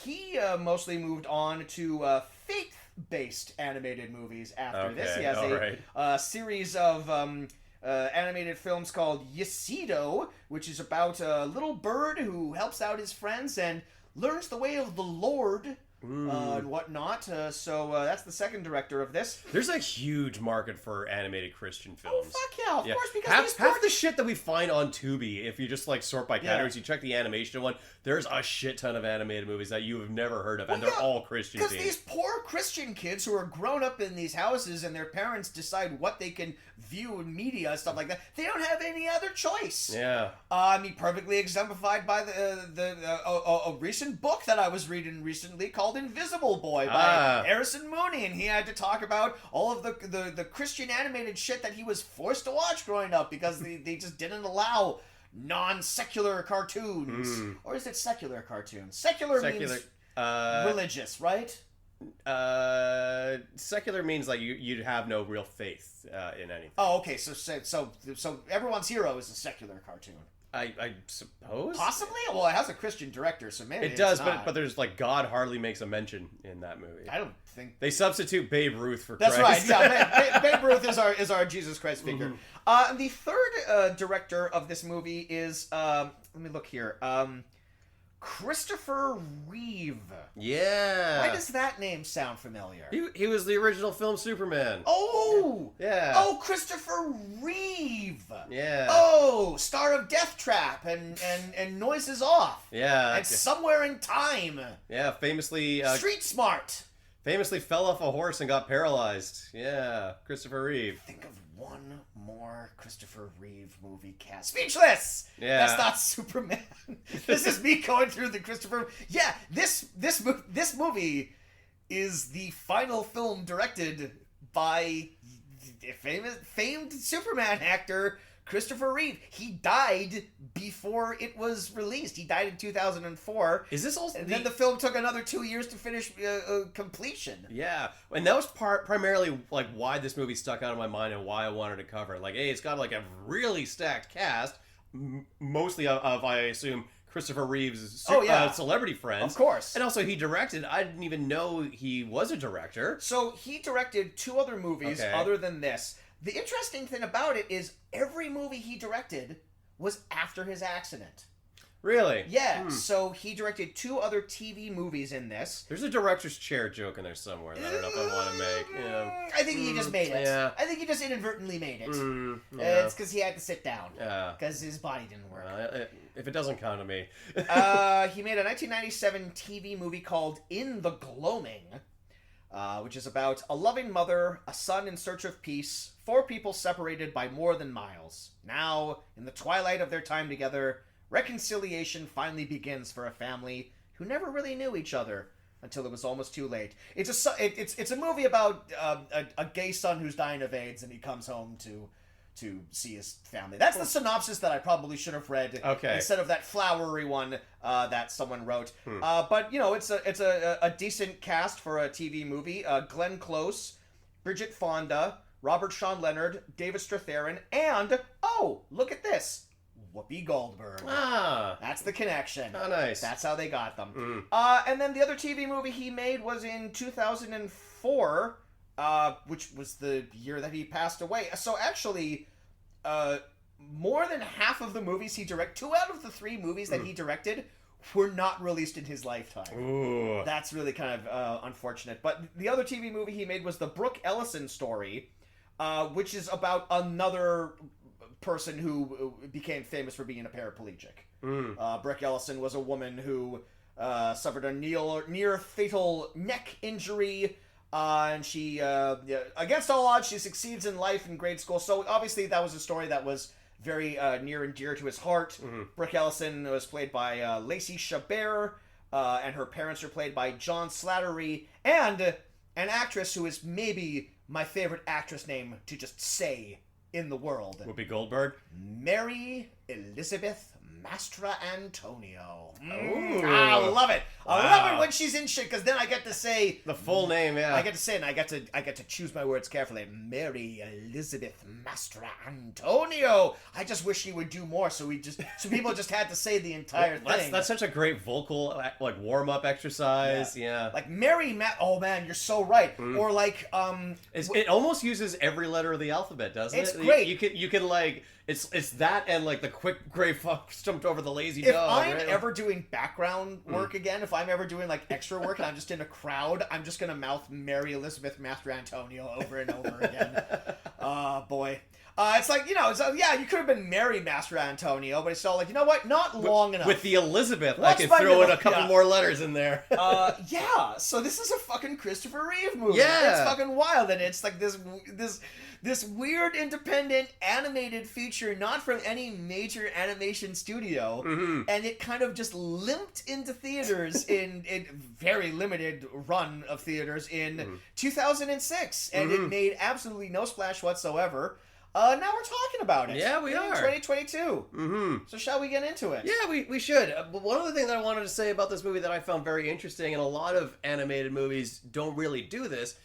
S2: He mostly moved on to faith-based animated movies after this. He has a series of animated films called Yesido, which is about a little bird who helps out his friends and learns the way of the Lord and whatnot. So that's the second director of this.
S1: There's a huge market for animated Christian films.
S2: Oh, fuck yeah, of course, because
S1: half the shit that we find on Tubi, if you just like sort by categories, you check the animation one, there's a shit ton of animated movies that you have never heard of, and they're all Christian themed.
S2: Because these poor Christian kids who are grown up in these houses and their parents decide what they can view in media and stuff like that, they don't have any other choice.
S1: Yeah.
S2: I mean, perfectly exemplified by a recent book that I was reading recently called Invisible Boy by Harrison Mooney, and he had to talk about all of the Christian animated shit that he was forced to watch growing up because they just didn't allow non-secular cartoons. Or is it secular cartoons? Secular means religious, right?
S1: Secular means like you'd have no real faith in anything.
S2: Oh, okay. So Everyone's Hero is a secular cartoon.
S1: I suppose.
S2: Possibly. Well, it has a Christian director, so maybe
S1: it does. But there's like God hardly makes a mention in that movie.
S2: I don't think
S1: they substitute Babe Ruth for
S2: That's
S1: Christ.
S2: Right. Yeah, Babe Ruth is our Jesus Christ figure. And the third director of this movie is let me look here. Christopher Reeve.
S1: Yeah.
S2: Why does that name sound familiar?
S1: He was the original film Superman.
S2: Oh!
S1: Yeah.
S2: Oh, Christopher Reeve!
S1: Yeah.
S2: Oh, star of Death Trap and Noises Off.
S1: Yeah.
S2: And Somewhere in Time.
S1: Yeah, famously...
S2: Street Smart.
S1: Famously fell off a horse and got paralyzed. Yeah, Christopher Reeve.
S2: Think of one more Christopher Reeve movie cast. Speechless!
S1: Yeah.
S2: That's not Superman. This is me going through the Christopher... Yeah, this movie is the final film directed by famed Superman actor Christopher Reeve. He died before it was released. He died in 2004.
S1: Is this also?
S2: And then the film took another 2 years to finish completion.
S1: Yeah, and that was primarily like why this movie stuck out in my mind and why I wanted to cover it. Like, hey, it's got like a really stacked cast, mostly of I assume Christopher Reeve's celebrity friends.
S2: Of course.
S1: And also he directed. I didn't even know he was a director.
S2: So he directed 2 other movies other than this. The interesting thing about it is every movie he directed was after his accident.
S1: Really?
S2: Yeah, so he directed 2 other TV movies in this.
S1: There's a director's chair joke in there somewhere that I don't know if I want to make. Yeah.
S2: I think he just made it.
S1: Yeah.
S2: I think he just inadvertently made it.
S1: Yeah.
S2: It's because he had to sit down.
S1: Yeah.
S2: Because his body didn't work.
S1: If it doesn't count to me.
S2: He made a 1997 TV movie called In the Gloaming, which is about a loving mother, a son in search of peace, 4 people separated by more than miles. Now, in the twilight of their time together, reconciliation finally begins for a family who never really knew each other until it was almost too late. It's a movie about a gay son who's dying of AIDS, and he comes home to see his family. That's the synopsis that I probably should have read instead of that flowery one that someone wrote. But you know, it's a decent cast for a TV movie. Glenn Close, Bridget Fonda, Robert Sean Leonard, David Strathairn, and look at this, Whoopi Goldberg. That's the connection.
S1: Oh, nice.
S2: That's how they got them. And then the other TV movie he made was in 2004, which was the year that he passed away. So actually, more than half of the movies he directed, 2 out of the 3 movies that he directed were not released in his lifetime.
S1: Ooh.
S2: That's really kind of unfortunate. But the other TV movie he made was the Brooke Ellison story, which is about another person who became famous for being a paraplegic. Brooke Ellison was a woman who suffered a near fatal neck injury, and she, against all odds, she succeeds in life in grade school. So obviously that was a story that was very near and dear to his heart. Brooke Ellison was played by Lacey Chabert, and her parents were played by John Slattery, and an actress who is maybe my favorite actress name to just say in the world.
S1: Whoopi Goldberg?
S2: Mary Elizabeth Mastra Antonio.
S1: Ooh.
S2: I love it.
S1: Wow.
S2: I love it when she's in shit, because then I get to say
S1: The full name, yeah.
S2: I get to say it, and I get to choose my words carefully. Mary Elizabeth Mastra Antonio. I just wish she would do more, so people just had to say the entire thing.
S1: That's such a great vocal like warm up exercise. Yeah.
S2: Like oh man, you're so right. Or like
S1: it almost uses every letter of the alphabet, doesn't it?
S2: It's great.
S1: You can like it's that and like the quick gray fuck stumped over the lazy
S2: if
S1: dog.
S2: I'm
S1: right?
S2: ever doing background work again, if I'm ever doing like extra work and I'm just in a crowd, I'm just gonna mouth Mary Elizabeth Mastra Antonio over and over again. Oh boy. It's like, you could have been Mary Mastra Antonio, but it's all like, you know what? Not long enough.
S1: With the Elizabeth,
S2: Let's
S1: I can
S2: find
S1: throw in
S2: it-
S1: a couple
S2: yeah.
S1: more letters in there.
S2: Yeah. So this is a fucking Christopher Reeve movie.
S1: Yeah.
S2: It's fucking wild, and it's like this weird independent animated feature, not from any major animation studio, and it kind of just limped into theaters in very limited run of theaters in 2006, and it made absolutely no splash whatsoever. Now we're talking about it.
S1: Yeah, we
S2: in
S1: are.
S2: 2022. So shall we get into it?
S1: Yeah, we should. But one other thing that I wanted to say about this movie that I found very interesting, and a lot of animated movies don't really do this,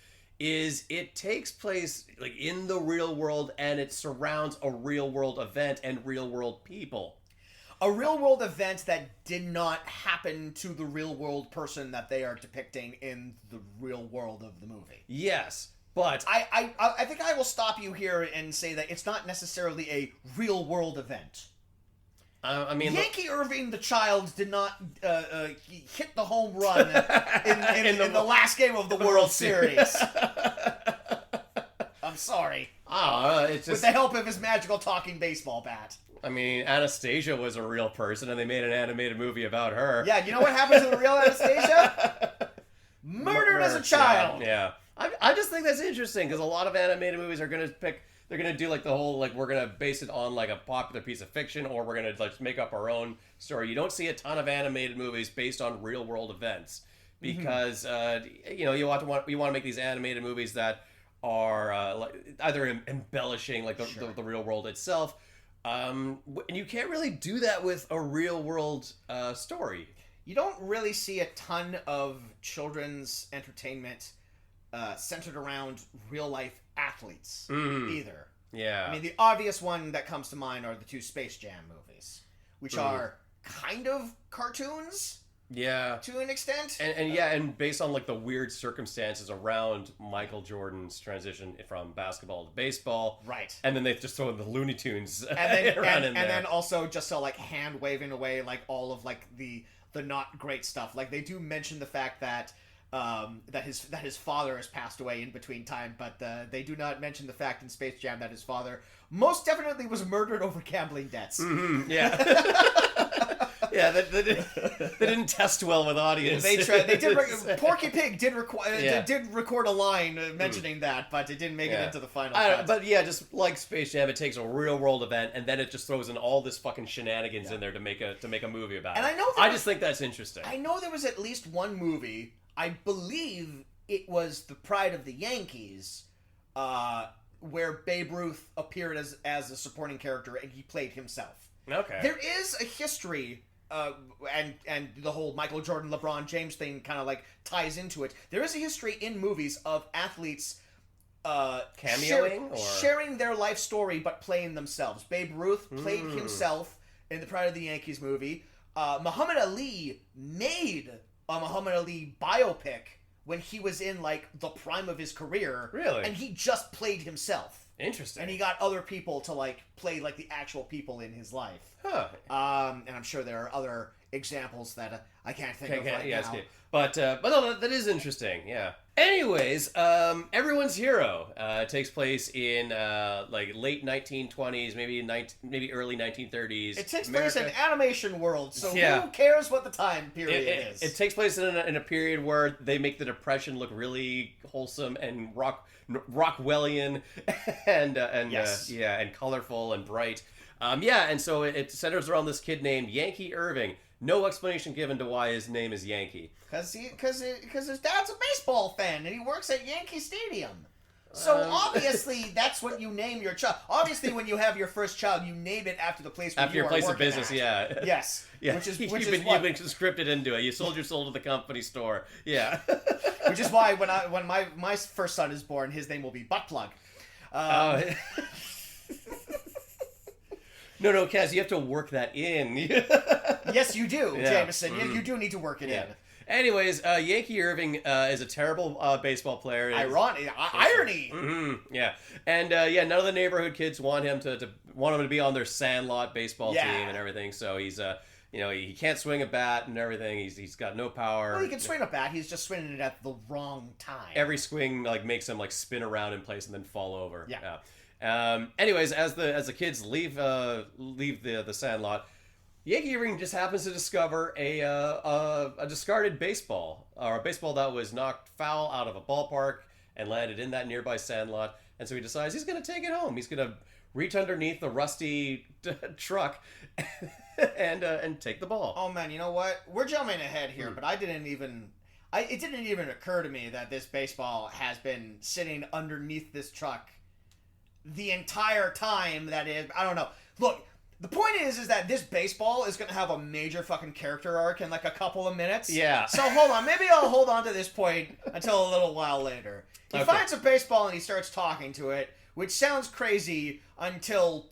S1: is it takes place like in the real world, and it surrounds a real world event and real world people.
S2: A real world event that did not happen to the real world person that they are depicting in the real world of the movie.
S1: Yes, but
S2: I think I will stop you here and say that it's not necessarily a real world event.
S1: I mean,
S2: Yankee Irving, the child, did not hit the home run in the last game of the World Series. I'm sorry.
S1: It's just.
S2: With the help of his magical talking baseball bat.
S1: I mean, Anastasia was a real person, and they made an animated movie about her.
S2: Yeah, you know what happens to the real Anastasia? Murdered as a child.
S1: Yeah. I just think that's interesting, because a lot of animated movies are going to pick... They're going to do like the whole, like, we're going to base it on like a popular piece of fiction, or we're going to like make up our own story. You don't see a ton of animated movies based on real world events. because you know, you want to make these animated movies that are like either embellishing like the real world itself, and you can't really do that with a real world story.
S2: You don't really see a ton of children's entertainment centered around real life athletes either.
S1: Yeah.
S2: I mean, the obvious one that comes to mind are the two Space Jam movies, which are kind of cartoons.
S1: Yeah.
S2: To an extent.
S1: And based on like the weird circumstances around Michael Jordan's transition from basketball to baseball.
S2: Right.
S1: And then they've just thrown the Looney Tunes
S2: and then also just so like hand waving away like all of like the not great stuff. Like they do mention the fact that his father has passed away in between time, but they do not mention the fact in Space Jam that his father most definitely was murdered over gambling debts.
S1: Mm-hmm, yeah. Yeah, they didn't test well with audience.
S2: They did. Porky Pig did record a line mentioning that, but it didn't make it into the final cut.
S1: But yeah, just like Space Jam, it takes a real world event and then it just throws in all this fucking shenanigans in there to make a movie about it.
S2: And
S1: I just think that's interesting.
S2: I know there was at least one movie. I believe it was The Pride of the Yankees, where Babe Ruth appeared as a supporting character and he played himself.
S1: Okay.
S2: There is a history. And the whole Michael Jordan, LeBron James thing kind of like ties into it. There is a history in movies of athletes
S1: cameoing
S2: sharing their life story but playing themselves. Babe Ruth played himself in the Pride of the Yankees movie. Muhammad Ali made a Muhammad Ali biopic when he was in like the prime of his career.
S1: Really?
S2: And he just played himself.
S1: Interesting.
S2: And he got other people to like play like the actual people in his life.
S1: Huh.
S2: And I'm sure there are other examples that I can't think of right now.
S1: But no, that is interesting. Yeah. Anyways, Everyone's Hero takes place in like late 1920s, maybe early 1930s.
S2: It takes place in animation world, so
S1: yeah.
S2: Who cares what the time period is?
S1: It takes place in a period where they make the Depression look really wholesome and Rockwellian and
S2: yes.
S1: And colorful and bright. And so it centers around this kid named Yankee Irving. No explanation given to why his name is Yankee.
S2: Because his dad's a baseball fan and he works at Yankee Stadium. So obviously that's what you name your child. Obviously, when you have your first child, you name it after the place where
S1: after
S2: you
S1: your
S2: are
S1: place of
S2: working
S1: business.
S2: at.
S1: Yeah.
S2: Yes.
S1: Yeah.
S2: You've been
S1: scripted into it. You sold your soul to the company store. Yeah.
S2: Which is why when my first son is born, his name will be Buttplug.
S1: No, Kaz, you have to work that in.
S2: Yes, you do, Jameson. You do need to work it in.
S1: Anyways, Yankee Irving is a terrible baseball player.
S2: Irony.
S1: Mm-hmm, yeah, and none of the neighborhood kids want him to be on their Sandlot baseball team and everything. So he's he can't swing a bat and everything. He's got no power.
S2: Well, he can swing a bat. He's just swinging it at the wrong time.
S1: Every swing like makes him like spin around in place and then fall over.
S2: Yeah.
S1: Anyways, as the kids leave the Sandlot, Yankee Irving just happens to discover a discarded baseball, or a baseball that was knocked foul out of a ballpark and landed in that nearby Sandlot. And so he decides he's going to take it home. He's going to reach underneath the rusty truck and take the ball.
S2: Oh man, you know what? We're jumping ahead here, but it didn't even occur to me that this baseball has been sitting underneath this truck the entire time. That is, I don't know. Look, the point is that this baseball is going to have a major fucking character arc in like a couple of minutes.
S1: Yeah.
S2: So hold on. Maybe I'll hold on to this point until a little while later. He finds a baseball and he starts talking to it, which sounds crazy until,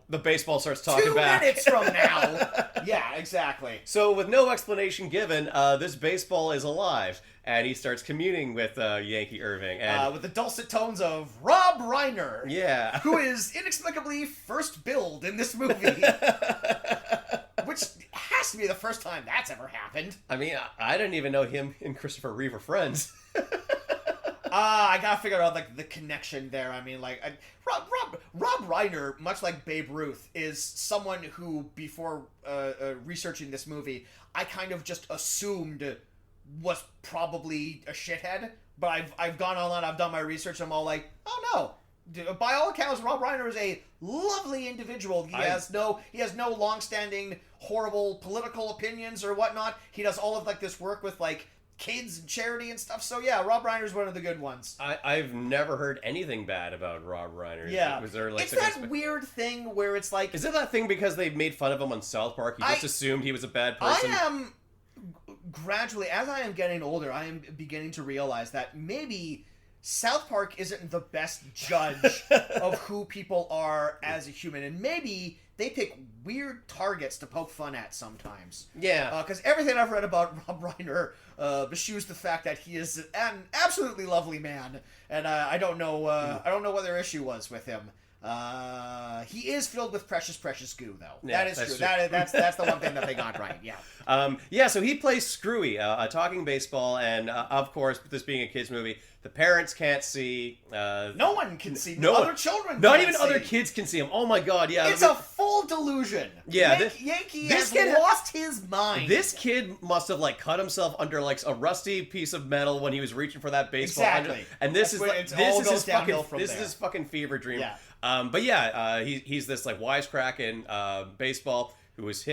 S1: the baseball starts talking
S2: 2
S1: back.
S2: 2 minutes from now. Yeah, exactly.
S1: So with no explanation given, this baseball is alive, and he starts communing with Yankee Irving. And
S2: with the dulcet tones of Rob Reiner.
S1: Yeah.
S2: Who is inexplicably first billed in this movie. Which has to be the first time that's ever happened.
S1: I mean, I didn't even know him and Christopher Reeve were friends.
S2: I gotta figure out like the connection there. I mean, like Rob Reiner, much like Babe Ruth, is someone who before researching this movie, I kind of just assumed was probably a shithead. But I've gone online, I've done my research, and I'm all like, oh no. By all accounts, Rob Reiner is a lovely individual. He has no long-standing horrible political opinions or whatnot. He does all of like this work with like kids and charity and stuff. So yeah, Rob Reiner's one of the good ones.
S1: I've never heard anything bad about Rob Reiner.
S2: Yeah.
S1: Was there like
S2: it's that weird thing where it's like...
S1: Is it that thing because they made fun of him on South Park? You just assumed he was a bad person?
S2: I am... Gradually, as I am getting older, I am beginning to realize that maybe South Park isn't the best judge of who people are as a human. And maybe they pick weird targets to poke fun at sometimes.
S1: Yeah.
S2: Because everything I've read about Rob Reiner eschews the fact that he is an absolutely lovely man. And I don't know what their issue was with him. He is filled with precious goo, though.
S1: Yeah,
S2: that is true. That's the one thing that they got right. Yeah.
S1: So he plays Screwy, talking baseball, and of course, this being a kids movie, the parents can't see.
S2: No one can see.
S1: Other
S2: children.
S1: Not even
S2: see.
S1: other kids can see him. Oh my god! Yeah,
S2: it's a full delusion.
S1: Yeah,
S2: Yankee
S1: this
S2: has
S1: kid
S2: lost his mind.
S1: This kid must have like cut himself under like a rusty piece of metal when he was reaching for that baseball.
S2: Exactly.
S1: And this is his fucking fever dream.
S2: Yeah.
S1: But yeah, he's this like wisecrack baseball who was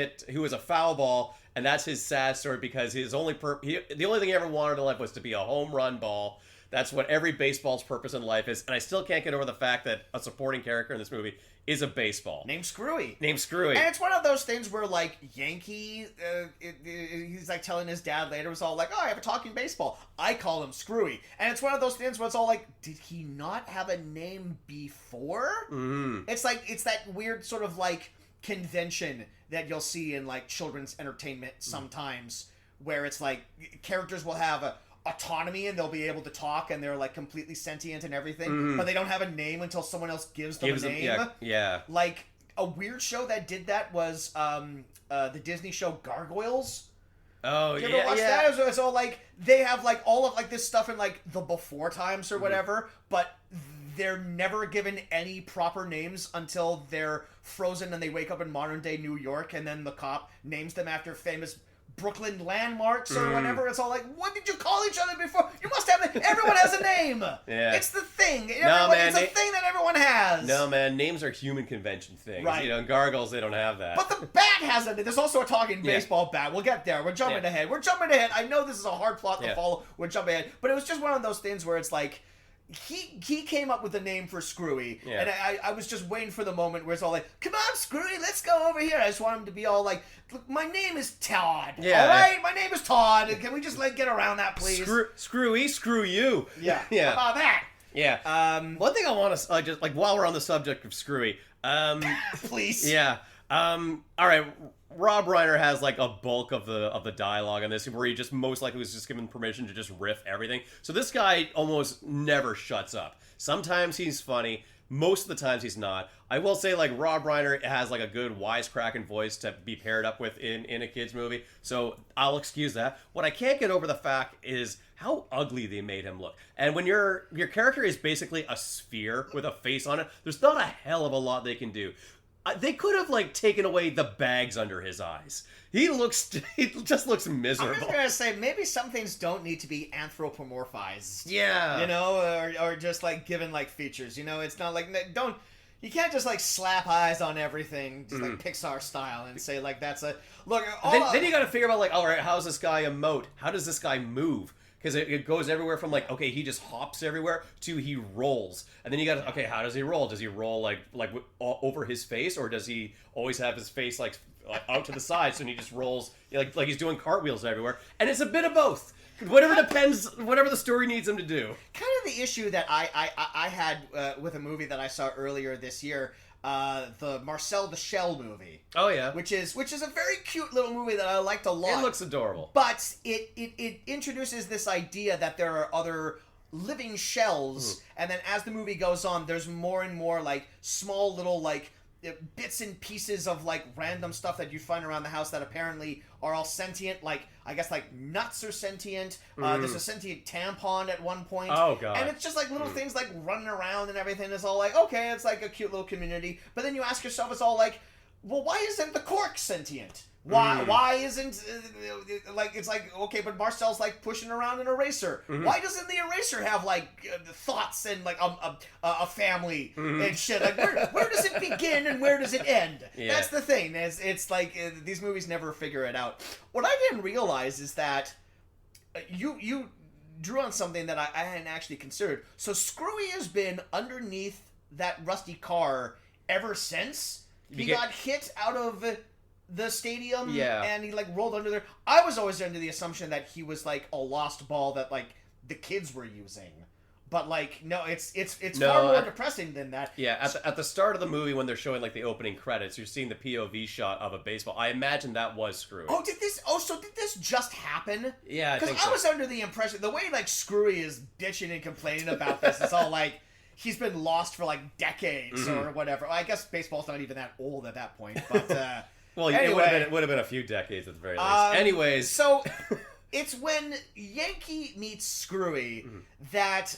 S1: a foul ball, and that's his sad story because the only thing he ever wanted in life was to be a home run ball. That's what every baseball's purpose in life is, and I still can't get over the fact that a supporting character in this movie is a baseball
S2: named Screwy.
S1: And
S2: it's one of those things where like Yankee, he's like telling his dad later, was all like, "Oh, I have a talking baseball. I call him Screwy." And it's one of those things where it's all like, did he not have a name before?
S1: Mm-hmm.
S2: It's like it's that weird sort of like convention that you'll see in like children's entertainment sometimes, where it's like characters will have a autonomy and they'll be able to talk and they're like completely sentient and everything, but they don't have a name until someone else gives them a name.
S1: Yeah.
S2: Like a weird show that did that was the Disney show Gargoyles.
S1: Oh,
S2: you ever watch that? It's all like they have like all of like this stuff in like the before times or whatever, but they're never given any proper names until they're frozen and they wake up in modern day New York, and then the cop names them after famous Brooklyn landmarks or whatever. It's all like, what did you call each other before? You must have everyone has a name.
S1: Yeah.
S2: It's the thing.
S1: Man,
S2: it's a thing that everyone has.
S1: No, man, names are human convention things.
S2: Right.
S1: You know, in Gargoyles, they don't have that.
S2: But the bat has a... There's also a talking baseball bat. We'll get there. We're jumping ahead. I know this is a hard plot to follow. We're jumping ahead. But it was just one of those things where it's like, he came up with the name for Screwy, and I was just waiting for the moment where it's all like, come on, Screwy, let's go over here. I just want him to be all like, look, my name is Todd.
S1: Yeah.
S2: All right, my name is Todd. Can we just like get around that, please?
S1: Screwy, screw you.
S2: Yeah.
S1: Yeah.
S2: How about that?
S1: Yeah. One thing I want to just like while we're on the subject of Screwy,
S2: please.
S1: Yeah. All right. Rob Reiner has like a bulk of the dialogue in this, where he just most likely was just given permission to just riff everything. So this guy almost never shuts up. Sometimes he's funny. Most of the times he's not. I will say like Rob Reiner has like a good wisecracking voice to be paired up with in a kid's movie. So I'll excuse that. What I can't get over the fact is how ugly they made him look. And when your character is basically a sphere with a face on it, there's not a hell of a lot they can do. They could have like taken away the bags under his eyes. He just looks miserable.
S2: I'm just gonna say maybe some things don't need to be anthropomorphized.
S1: Yeah,
S2: you know, or just like given like features. You know, it's not like you can't just like slap eyes on everything, just like Pixar style, and say like that's a look.
S1: Then you got to figure out like, all right, how's this guy emote? How does this guy move? Because it goes everywhere from like, okay, he just hops everywhere to he rolls. And then you got, okay, how does he roll? Does he roll like over his face, or does he always have his face like out to the side, so he just rolls like he's doing cartwheels everywhere? And it's a bit of both. Whatever the story needs him to do.
S2: Kind of the issue that I had with a movie that I saw earlier this year, the Marcel the Shell movie.
S1: Oh yeah,
S2: which is a very cute little movie that I liked a lot.
S1: It looks adorable,
S2: but it introduces this idea that there are other living shells, and then as the movie goes on, there's more and more like small little like bits and pieces of like random stuff that you find around the house that apparently are all sentient. Like I guess like nuts are sentient. There's a sentient tampon at one point.
S1: Oh god!
S2: And it's just like little things like running around and everything. It's all like, okay, it's like a cute little community. But then you ask yourself, it's all like, well, why isn't the cork sentient? Why isn't like it's like, okay, but Marcel's like pushing around an eraser. Why doesn't the eraser have like thoughts and like a family and shit? Like where does it begin and where does it end? Yeah. That's the thing. It's like these movies never figure it out. What I didn't realize is that you drew on something that I hadn't actually considered. So Screwy has been underneath that rusty car ever since he got hit out of the stadium.
S1: Yeah.
S2: And he like rolled under there. I was always under the assumption that he was like a lost ball that like the kids were using. But like no, it's far more depressing than that.
S1: Yeah, at the start of the movie when they're showing like the opening credits, you're seeing the POV shot of a baseball. I imagine that was Screwy.
S2: So did this just happen?
S1: Yeah,
S2: because I was under the impression the way like Screwy is bitching and complaining about this, it's all like he's been lost for like decades or whatever. I guess baseball's not even that old at that point, but
S1: well,
S2: anyway,
S1: it would have been a few decades at the very least. Anyways,
S2: so. It's when Yankee meets Screwy that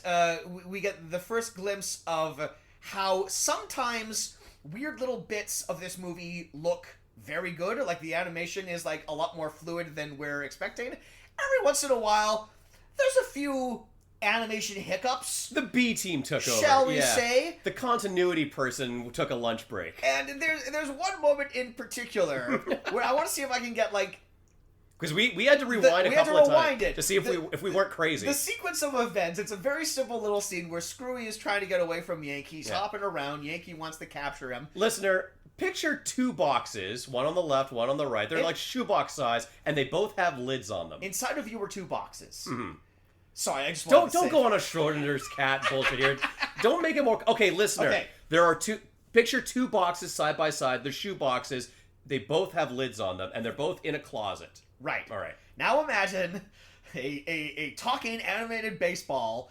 S2: we get the first glimpse of how sometimes weird little bits of this movie look very good. Like the animation is like a lot more fluid than we're expecting. Every once in a while, there's a few animation hiccups.
S1: The B team took over.
S2: Shall we say?
S1: The continuity person took a lunch break.
S2: And there's one moment in particular where I want to see if I can get like.
S1: Because we had to rewind a couple of times to see if we weren't crazy.
S2: The sequence of events, it's a very simple little scene where Screwy is trying to get away from Yankee. He's hopping around. Yankee wants to capture him.
S1: Listener, picture two boxes, one on the left, one on the right. They're like shoebox size, and they both have lids on them.
S2: Inside of you were two boxes. Sorry, I just
S1: don't go on a Schrodinger's cat bullshit here. Don't make it more... Okay, listener, there are picture two boxes side by side. They're shoe boxes. They both have lids on them, and they're both in a closet.
S2: Right.
S1: All right.
S2: Now imagine a talking animated baseball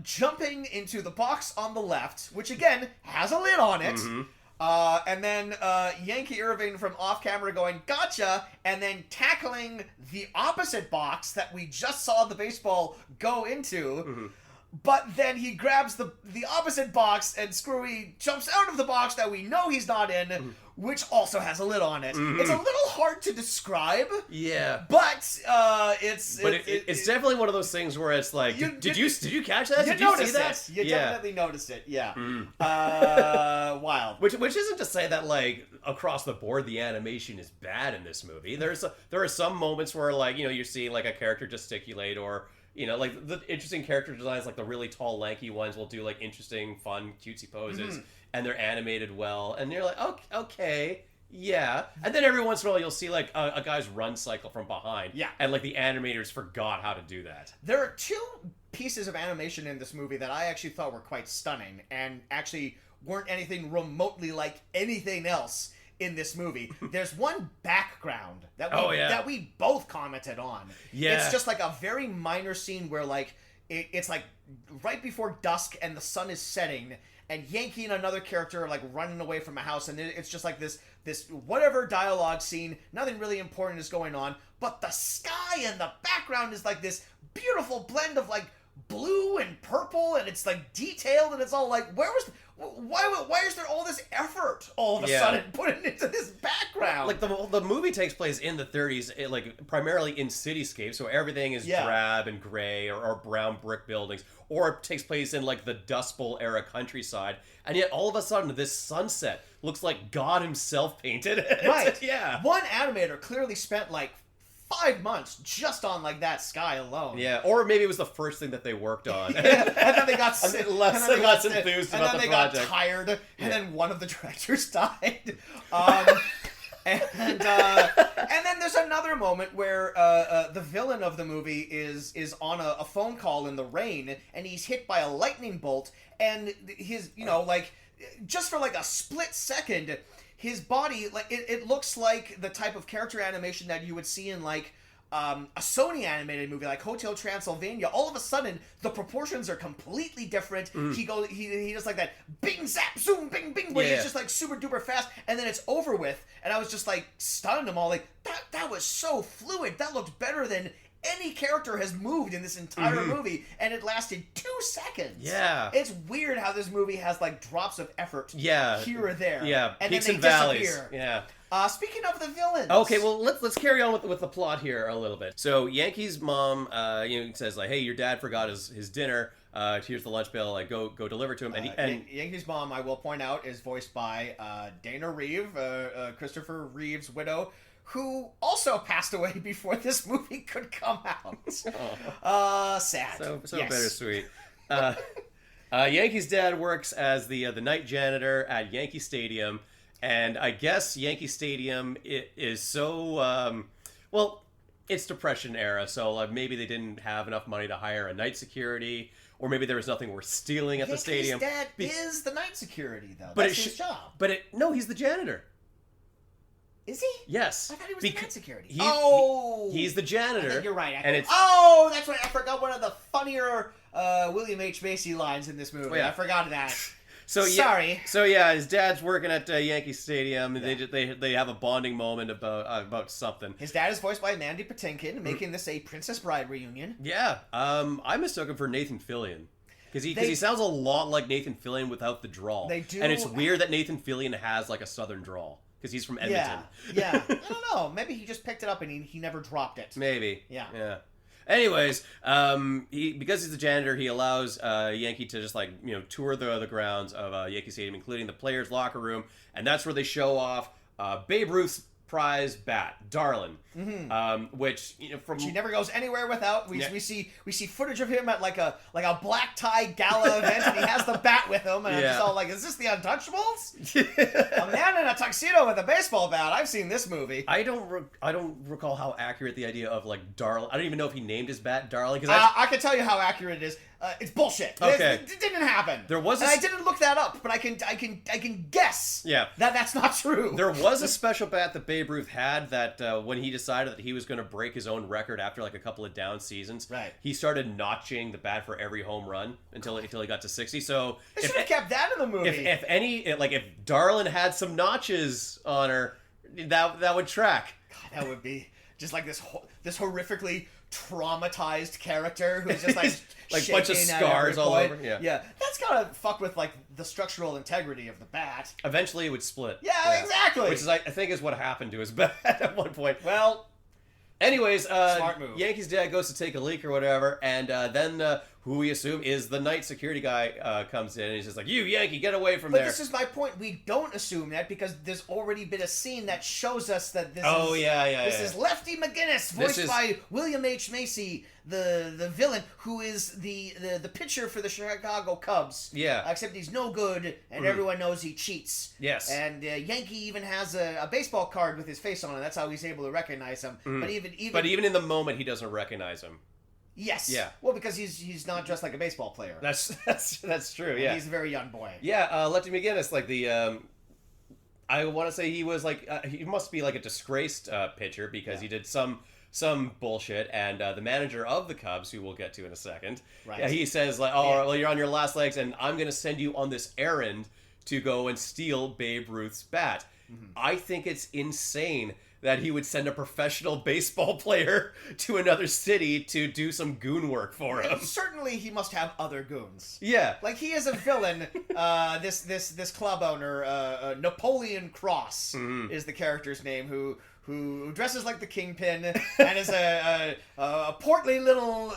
S2: jumping into the box on the left, which again has a lid on it. And then Yankee Irving from off camera going, gotcha, and then tackling the opposite box that we just saw the baseball go into. But then he grabs the opposite box and Screwy jumps out of the box that we know he's not in, which also has a lid on it. It's a little hard to describe.
S1: Yeah.
S2: But it's
S1: definitely one of those things where it's like, did you catch that? Did
S2: you
S1: see that?
S2: You definitely noticed it. Yeah. Wild.
S1: Which isn't to say that like across the board the animation is bad in this movie. There are some moments where like you're seeing like a character gesticulate or. Like the interesting character designs, like the really tall, lanky ones, will do like interesting, fun, cutesy poses, and they're animated well. And you're like, okay, yeah. And then every once in a while, you'll see like a guy's run cycle from behind.
S2: Yeah.
S1: And like the animators forgot how to do that.
S2: There are two pieces of animation in this movie that I actually thought were quite stunning, and actually weren't anything remotely like anything else in this movie. There's one background that we both commented on. Yeah. It's just like a very minor scene where like it's like right before dusk and the sun is setting and Yankee and another character are like running away from a house and it's just like this whatever dialogue scene, nothing really important is going on, but the sky and the background is like this beautiful blend of like blue and purple and it's like detailed and it's all like why is there all this effort all of a sudden put into this background?
S1: Like the movie takes place in the 30s, like primarily in cityscapes, so everything is drab and gray or brown brick buildings, or it takes place in like the Dust Bowl era countryside, and yet all of a sudden this sunset looks like God himself painted it.
S2: Right.
S1: Yeah.
S2: One animator clearly spent like 5 months just on like that sky alone.
S1: Yeah, or maybe it was the first thing that they worked on.
S2: And then they got
S1: less enthused about the project.
S2: Got tired, and then one of the directors died. And then there's another moment where the villain of the movie is on a phone call in the rain, and he's hit by a lightning bolt, and his like just for like a split second. His body, like it looks like the type of character animation that you would see in like a Sony animated movie like Hotel Transylvania. All of a sudden, the proportions are completely different. He does like that bing zap zoom bing bing where he's just like super duper fast, and then it's over with. And I was just like stunned. I'm all like, that was so fluid. That looked better than any character has moved in this entire movie, and it lasted 2 seconds.
S1: Yeah.
S2: It's weird how this movie has like drops of effort here or there.
S1: Yeah,
S2: and
S1: peaks
S2: then
S1: and
S2: they
S1: valleys.
S2: disappear.
S1: Yeah.
S2: Speaking of the villains.
S1: Okay, well let's carry on with the plot here a little bit. So Yankee's mom, says like, "Hey, your dad forgot his dinner. Here's the lunch bill. Like, go deliver to him." And
S2: Yankee's mom, I will point out, is voiced by Dana Reeve, Christopher Reeve's widow, who also passed away before this movie could come out. Sad.
S1: So
S2: Yes.
S1: bittersweet. Yankee's dad works as the night janitor at Yankee Stadium, and I guess Yankee Stadium is so well, it's Depression era, so maybe they didn't have enough money to hire a night security, or maybe there was nothing worth stealing at the stadium.
S2: Yankee's dad is the night security, though.
S1: But
S2: That's his job.
S1: No, he's the janitor.
S2: Is he?
S1: Yes.
S2: I thought he was the night security.
S1: He's the janitor.
S2: I think you're right.
S1: It's
S2: that's right. I forgot one of the funnier William H Macy lines in this movie.
S1: Oh, yeah.
S2: I forgot that.
S1: Sorry. So yeah, his dad's working at Yankee Stadium, and they have a bonding moment about something.
S2: His dad is voiced by Mandy Patinkin, making this a Princess Bride reunion.
S1: Yeah. I mistook him for Nathan Fillion. Because he sounds a lot like Nathan Fillion without the drawl.
S2: They do.
S1: And it's weird that Nathan Fillion has like a southern drawl. Because he's from Edmonton.
S2: Yeah. I don't know. Maybe he just picked it up and he never dropped it.
S1: Maybe.
S2: Yeah.
S1: Anyways, because he's the janitor, he allows Yankee to just tour the grounds of Yankee Stadium, including the players' locker room, and that's where they show off Babe Ruth's prize bat, Darlin, which
S2: he never goes anywhere without. We see footage of him at like a black tie gala event, and he has the bat with him, and I'm just all like, is this the Untouchables? A man in a tuxedo with a baseball bat. I've seen this movie.
S1: I don't recall how accurate the idea of Darlin. I don't even know if he named his bat Darlin.
S2: I can tell you how accurate it is. It's bullshit.
S1: Okay.
S2: It didn't happen. I didn't look that up, but I can guess.
S1: Yeah.
S2: That's not true.
S1: There was a special bat that Babe Ruth had that when he decided that he was going to break his own record after a couple of down seasons,
S2: right,
S1: he started notching the bat for every home run until he got to 60. So
S2: they should have kept that in the movie.
S1: If Darlin had some notches on her, that would track.
S2: God, that would be just like this horrifically traumatized character who's just like
S1: a bunch of scars all over.
S2: Yeah, that's gotta fuck with the structural integrity of the bat.
S1: Eventually, it would split.
S2: Yeah, exactly.
S1: Which is I think is what happened to his bat at one point.
S2: Well,
S1: anyways,
S2: smart move.
S1: Yankee's dad goes to take a leak or whatever, and then who we assume is the night security guy comes in, and he's just like, "You Yankee, get away from there."
S2: But this is my point. We don't assume that because there's already been a scene that shows us that this is Lefty McGinnis, voiced by William H Macy, the villain, who is the pitcher for the Chicago Cubs.
S1: Yeah.
S2: Except he's no good, and everyone knows he cheats.
S1: Yes.
S2: And Yankee even has a baseball card with his face on it. That's how he's able to recognize him. But even
S1: in the moment, he doesn't recognize him.
S2: Yes.
S1: Yeah.
S2: Well, because he's not dressed like a baseball player.
S1: That's true. Yeah.
S2: He's a very young boy.
S1: Yeah. Lefty McGinnis, I want to say he was he must be a disgraced pitcher because he did some bullshit, and the manager of the Cubs, who we'll get to in a second, he says well, you're on your last legs, and I'm going to send you on this errand to go and steal Babe Ruth's bat. I think it's insane that he would send a professional baseball player to another city to do some goon work for him.
S2: Certainly, he must have other goons.
S1: Yeah,
S2: he is a villain. This club owner, Napoleon Cross, is the character's name, who dresses like the Kingpin and is a portly little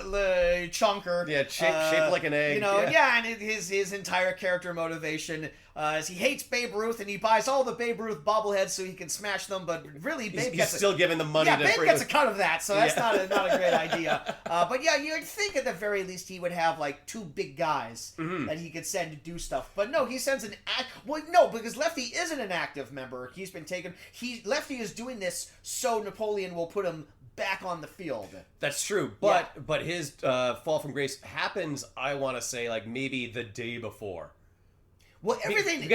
S2: chunker.
S1: Yeah, shaped like an egg.
S2: And his entire character motivation is he hates Babe Ruth, and he buys all the Babe Ruth bobbleheads so he can smash them, but really
S1: he's still giving the money to
S2: Babe gets a cut of that, so that's not a great idea. But yeah, you'd think at the very least he would have two big guys that he could send to do stuff. But no, he sends because Lefty isn't an active member. He's been taken. Lefty is doing this so Napoleon will put him back on the field.
S1: That's true, but his fall from grace happens, I want to say, maybe the day before.
S2: Well, everything in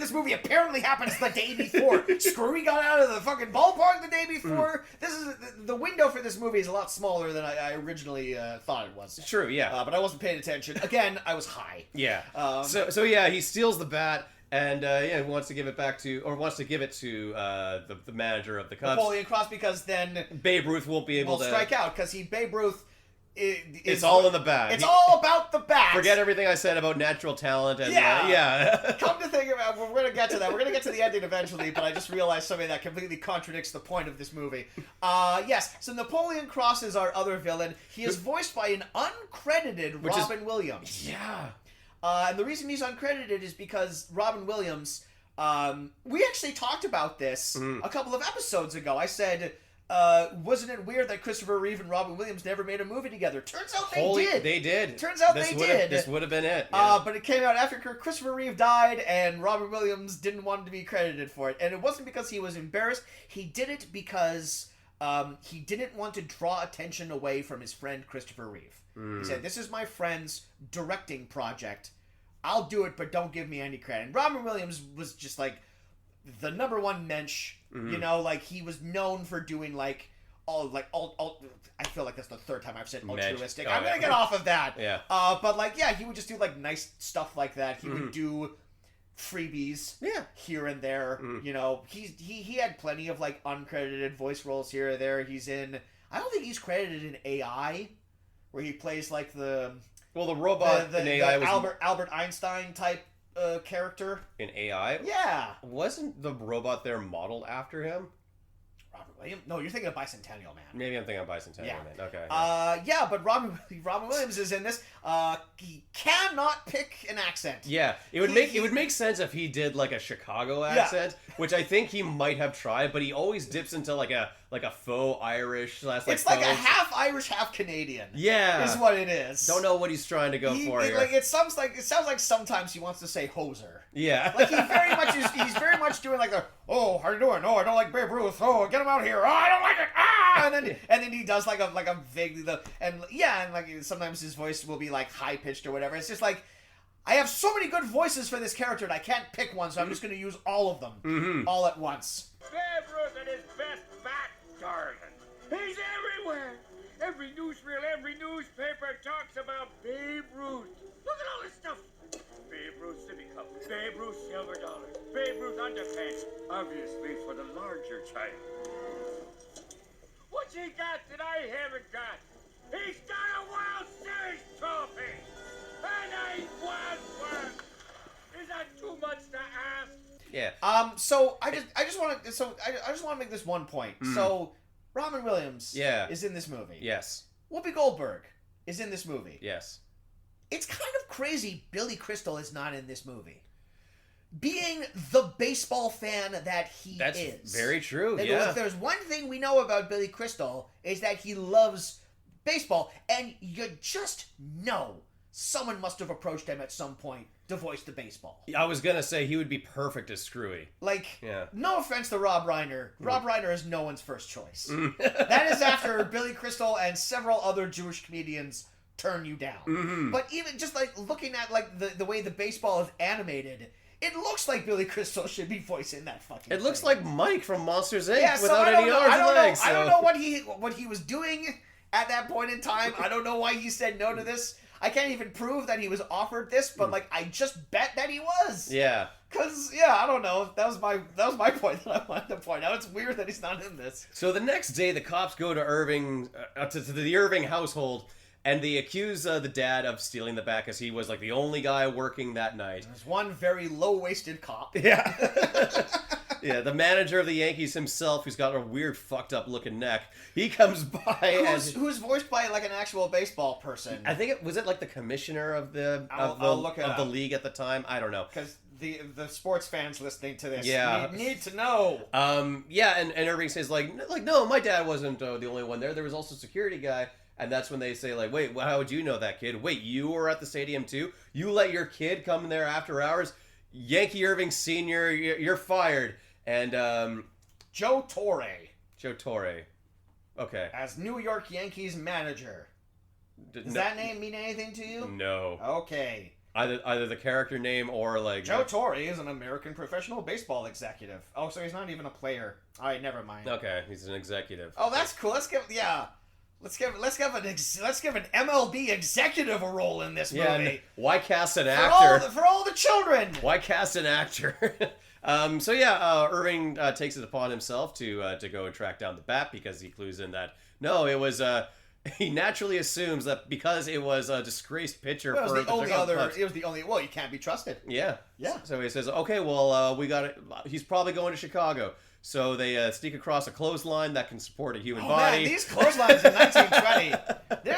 S2: this movie apparently happens the day before. Screwy got out of the fucking ballpark the day before. This is the window for this movie is a lot smaller than I originally thought it was.
S1: True, yeah.
S2: But I wasn't paying attention. Again, I was high.
S1: Yeah. So he steals the bat. And wants to give it to the manager of the Cubs,
S2: Napoleon Cross, because then
S1: Babe Ruth won't be able to
S2: strike out because Babe Ruth.
S1: It's all in the bat.
S2: It's all about the bat.
S1: Forget everything I said about natural talent. And,
S2: Come to think about it, we're going to get to that. We're going to get to the ending eventually, but I just realized something that completely contradicts the point of this movie. Yes, so Napoleon Cross is our other villain. He is voiced by an uncredited Robin Williams.
S1: Yeah.
S2: And the reason he's uncredited is because Robin Williams We actually talked about this a couple of episodes ago. I said, wasn't it weird that Christopher Reeve and Robin Williams never made a movie together? Turns out they did.
S1: They did.
S2: Turns out they did.
S1: This would have been it. Yeah.
S2: But it came out after Christopher Reeve died, and Robin Williams didn't want to be credited for it. And it wasn't because he was embarrassed. He did it because he didn't want to draw attention away from his friend Christopher Reeve. He said, this is my friend's directing project. I'll do it, but don't give me any credit. And Robin Williams was just like the number one mensch. You know, like he was known for doing like all. I feel like that's the third time I've said altruistic. I'm gonna get off of that.
S1: Yeah.
S2: But like, yeah, he would just do like nice stuff like that. He would do freebies. Here and there. You know, he had plenty of like uncredited voice roles here or there. He's in. I don't think he's credited in AI, where he plays like the
S1: robot in AI was
S2: Albert Einstein type character
S1: in AI.
S2: Yeah,
S1: wasn't the robot there modeled after him?
S2: Robert Williams? No, you're thinking of Bicentennial Man.
S1: Maybe I'm thinking of Bicentennial Man. Okay.
S2: Yeah, but Robin Williams is in this. He cannot pick an accent.
S1: Yeah, it would make sense if he did like a Chicago accent, which I think he might have tried, but he always dips into like a faux Irish.
S2: It's like a half Irish, half Canadian.
S1: Yeah,
S2: is what it is.
S1: Don't know what he's trying to go for here.
S2: Like it sounds like sometimes he wants to say hoser.
S1: Yeah,
S2: like he's very much doing like the how you doing? Oh, I don't like Babe Ruth. Oh, get him out here. Oh, I don't like it. And then he does like a vaguely and like sometimes his voice will be like high pitched or whatever. It's just like I have so many good voices for this character and I can't pick one, so I'm just going to use all of them all at once.
S4: Babe Ruth at his best fat, darling. He's everywhere. Every newsreel, every newspaper talks about Babe Ruth. Look at all this stuff. Babe Ruth City Cup, Babe Ruth Silver Dollar, Babe Ruth Underpants, obviously for the larger child. What's he got that I haven't got? He's got a World Series trophy! And I want one! Is that too much to ask?
S1: Yeah.
S2: So I just want to make this one point. So Robin Williams is in this movie.
S1: Yes.
S2: Whoopi Goldberg is in this movie.
S1: Yes.
S2: It's kind of crazy Billy Crystal is not in this movie. Being the baseball fan that he is.
S1: That's very true,
S2: If there's one thing we know about Billy Crystal is that he loves baseball, and you just know someone must have approached him at some point to voice the baseball.
S1: I was gonna say he would be perfect as Screwy.
S2: No offense to Rob Reiner. Rob Reiner is no one's first choice. That is after Billy Crystal and several other Jewish comedians turn you down. But even just like looking at like the way the baseball is animated, it looks like Billy Crystal should be voicing that fucking
S1: It looks
S2: thing.
S1: like Mike from Monsters Inc.
S2: Yeah,
S1: without any arms and legs.
S2: I don't know what he was doing at that point in time. I don't know why he said no to this. I can't even prove that he was offered this, but like I just bet that he was.
S1: Yeah.
S2: Cause I don't know. That was my point that I wanted to point out. It's weird that he's not in this.
S1: So the next day, the cops go to Irving to the Irving household. And they accuse the dad of stealing the bat because he was like the only guy working that night.
S2: There's one very low-waisted cop.
S1: Yeah. Yeah, the manager of the Yankees himself, who's got a weird, fucked up looking neck, he comes by
S2: who's voiced by like an actual baseball person.
S1: I think was it like the commissioner of the league at the time. I don't know.
S2: Because the sports fans listening to this need to know.
S1: And Irving says like no, my dad wasn't the only one there. There was also a security guy. And that's when they say, like, wait, well, how would you know that, kid? Wait, you were at the stadium, too? You let your kid come in there after hours? Yankee Irving Sr., you're fired. And,
S2: Joe Torre.
S1: Okay.
S2: As New York Yankees manager. Does that name mean anything to you?
S1: No.
S2: Okay.
S1: Either the character name or, like...
S2: Joe Torre is an American professional baseball executive. Oh, so he's not even a player. All right, never mind.
S1: Okay, he's an executive.
S2: Oh, that's cool. Let's give an MLB executive a role in this movie.
S1: Yeah, why cast an actor?
S2: For all the children.
S1: Why cast an actor? Irving takes it upon himself to go and track down the bat because he clues in that it was he naturally assumes that because it was a disgraced pitcher
S2: it was the only you can't be trusted.
S1: Yeah. So he says, okay, we got it. He's probably going to Chicago. So they sneak across a clothesline that can support a human body.
S2: Man, these clotheslines in 1920.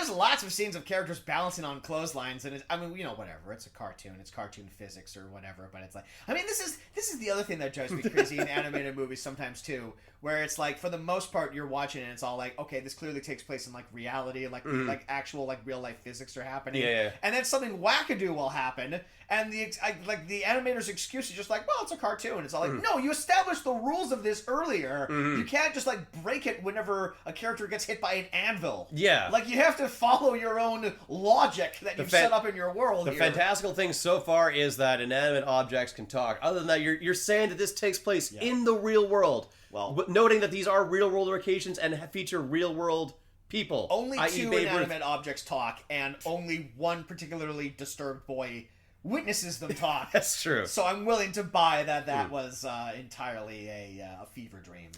S2: there's lots of scenes of characters balancing on clotheslines, and whatever. It's a cartoon. It's cartoon physics or whatever. But it's like, this is the other thing that drives me crazy in animated movies sometimes too, where it's like for the most part you're watching and it's all like, okay, this clearly takes place in like reality and like actual like real life physics are happening.
S1: Yeah.
S2: And then something wackadoo will happen, and the animator's excuse is just like, well, it's a cartoon. It's all like, no, you established the rules of this earlier. You can't just like break it whenever a character gets hit by an anvil.
S1: Yeah.
S2: Like, you have to follow your own logic that you've set up in your world.
S1: The fantastical thing so far is that inanimate objects can talk. Other than that, you're saying that this takes place in the real world.
S2: Well,
S1: noting that these are real world locations and feature real world people.
S2: Only two inanimate objects talk, and only one particularly disturbed boy witnesses them talk.
S1: That's true.
S2: So I'm willing to buy that was entirely a fever dream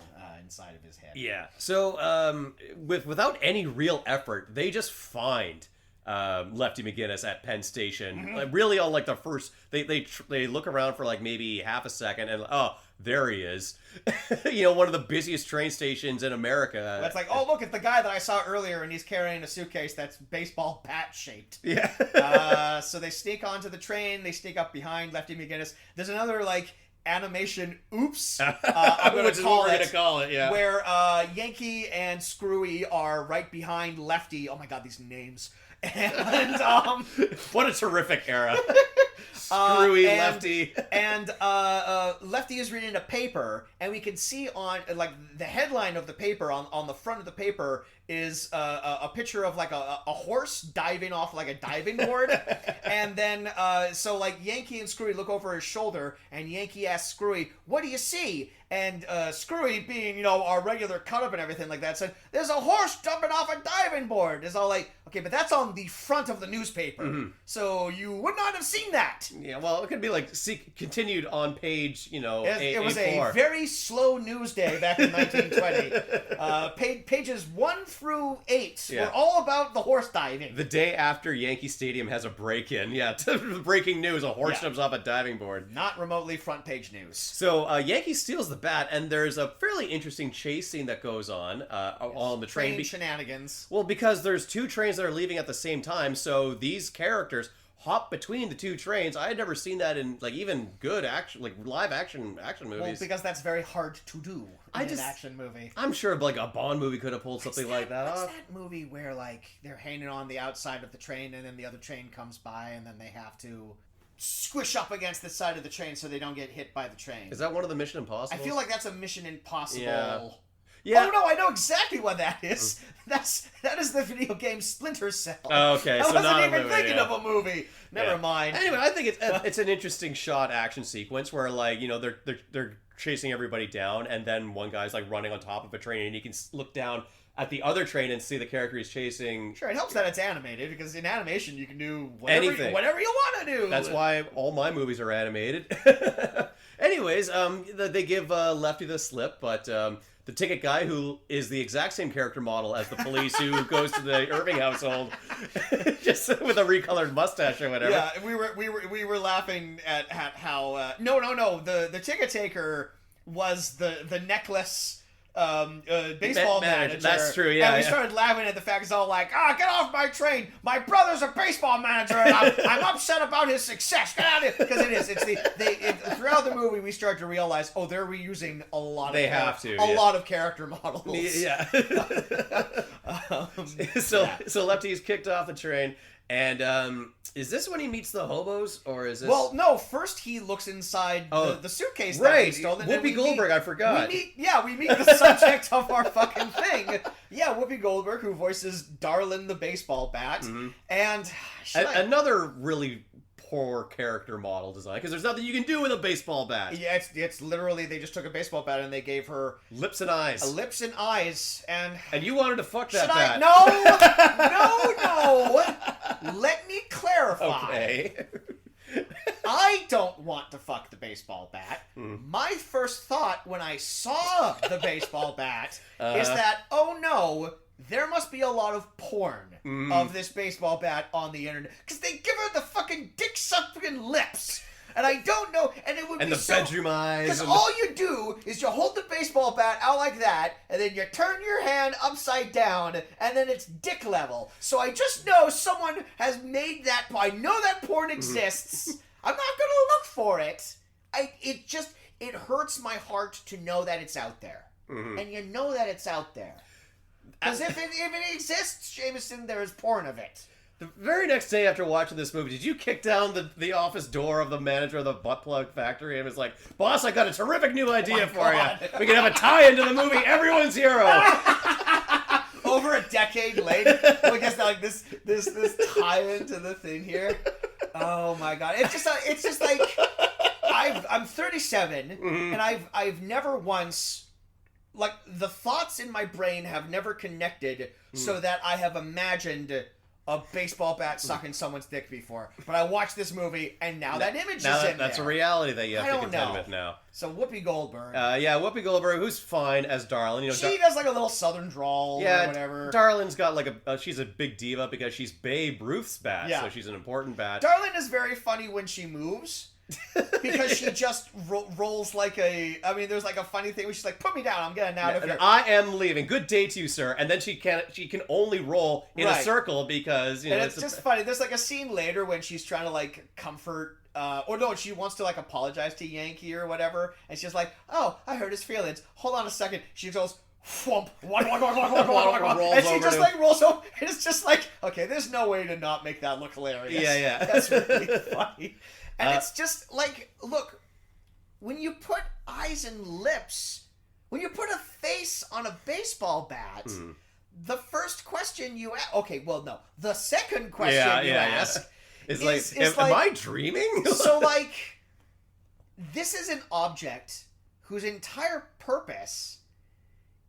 S2: inside of his head.
S1: Yeah. So without any real effort, they just find Lefty McGinnis at Penn Station. Like, really on like the first, they look around for like maybe half a second and there he is. One of the busiest train stations in America.
S2: That's like, oh, look, it's the guy that I saw earlier, and he's carrying a suitcase that's baseball bat shaped.
S1: Yeah.
S2: So they sneak onto the train. They sneak up behind Lefty McGinnis. There's another like animation oops. I'm going to call it.
S1: Yeah.
S2: Where Yankee and Screwy are right behind Lefty. Oh my God, these names. And
S1: what a terrific era. Screwy, Lefty.
S2: And Lefty is reading a paper, and we can see on like the headline of the paper on the front of the paper is a picture of like a horse diving off like a diving board. And then so like Yankee and Screwy look over his shoulder, and Yankee asks Screwy, "What do you see?" And Screwy, being our regular cut up and everything like that, said, "There's a horse jumping off a diving board." It's all like, okay, but that's on the front of the newspaper, so you would not have seen that.
S1: Yeah, well, it could be like continued on page,
S2: It was a very slow news day back in 1920. Pages 1 through 8 were all about the horse diving.
S1: The day after Yankee Stadium has a break-in, breaking news: a horse jumps off a diving board.
S2: Not remotely front page news.
S1: So Yankee steals the bat, and there's a fairly interesting chase scene that goes on the train.
S2: Shenanigans.
S1: Well, because there's two trains that are leaving at the same time, so these characters hop between the two trains. I had never seen that in like even good action, like live action movies.
S2: Well, because that's very hard to do in an action movie.
S1: I'm sure like a Bond movie could have pulled something like that
S2: off.
S1: off.
S2: What's that movie where like they're hanging on the outside of the train, and then the other train comes by, and then they have to squish up against the side of the train so they don't get hit by the train?
S1: Is that one of the Mission Impossible?
S2: I feel like that's a Mission Impossible.
S1: Yeah.
S2: Oh no, I know exactly what that is. That is the video game Splinter Cell.
S1: Oh, okay,
S2: I
S1: so
S2: wasn't
S1: not
S2: even
S1: a movie,
S2: thinking of a movie. Never mind.
S1: Anyway, I think it's an interesting shot action sequence where like they're chasing everybody down, and then one guy's like running on top of a train, and you can look down at the other train and see the character he's chasing.
S2: Sure, it helps that it's animated, because in animation you can do
S1: anything,
S2: whatever you want to do.
S1: That's why all my movies are animated. Anyways, they give Lefty the slip, but the ticket guy, who is the exact same character model as the police who goes to the Irving household, just with a recolored mustache or whatever.
S2: Yeah, we were laughing at how no, the ticket taker was the necklace baseball manager.
S1: That's true, yeah.
S2: And we started laughing at the fact it's all like, get off my train! My brother's a baseball manager, and I'm upset about his success. Get out of here! Because it is. Throughout the movie, we start to realize, they're reusing a lot of character models.
S1: Yeah. So Lefty's kicked off the train. And is this when he meets the hobos, or is this?
S2: Well, no. First, he looks inside the suitcase.
S1: Right,
S2: that he stole,
S1: Whoopi Goldberg. I forgot.
S2: We meet the subject of our fucking thing. Yeah, Whoopi Goldberg, who voices Darlin the baseball bat, and
S1: another really poor character model design, because there's nothing you can do with a baseball bat.
S2: Yeah, it's literally they just took a baseball bat and they gave her
S1: lips and eyes.
S2: Lips and eyes, and
S1: you wanted to fuck that bat.
S2: No. Let me clarify.
S1: Okay.
S2: I don't want to fuck the baseball bat. My first thought when I saw the baseball bat is that, oh no, there must be a lot of porn of this baseball bat on the internet, because they give her the fucking dick-sucking lips. And I don't know, and it would
S1: And
S2: be
S1: the
S2: so...
S1: bedroom eyes.
S2: Because
S1: And
S2: all you do is you hold the baseball bat out like that, and then you turn your hand upside down, and then it's dick level. So I just know someone has made that... I know that porn exists. I'm not gonna look for it. It hurts my heart to know that it's out there. And you know that it's out there. Because if it exists, Jameson, there is porn of it.
S1: The very next day after watching this movie, did you kick down the office door of the manager of the butt plug factory and was like, "Boss, I got a terrific new idea for you. We can have a tie into the movie Everyone's Hero."
S2: Over a decade later, we just like this tie into the thing here. Oh my god! It's just like I'm 37 and I've never once. Like, the thoughts in my brain have never connected so that I have imagined a baseball bat sucking someone's dick before. But I watched this movie, and now that image is in there.
S1: That's a reality that you have to contend with now.
S2: So Whoopi Goldberg.
S1: Whoopi Goldberg, who's fine as Darlin. You know,
S2: she does like a little southern drawl or whatever.
S1: Darlin's got like she's a big diva because she's Babe Ruth's bat, so she's an important bat.
S2: Darlin is very funny when she moves. Because she just rolls like there's like a funny thing where she's like, "Put me down, I'm getting out of here.
S1: I am leaving. Good day to you, sir." And then she can only roll in a circle because, you know.
S2: And it's just funny. There's like a scene later when she's trying to like comfort, she wants to like apologize to Yankee or whatever. And she's like, "Oh, I hurt his feelings. Hold on a second." She goes, "Whomp," and she just like rolls over. And it's just like, okay, there's no way to not make that look hilarious.
S1: Yeah.
S2: That's really funny. And it's just like, look, when you put eyes and lips, when you put a face on a baseball bat, the first question you ask... Okay, well, no. The second question you ask
S1: is
S2: like,
S1: am I dreaming?
S2: So, like, this is an object whose entire purpose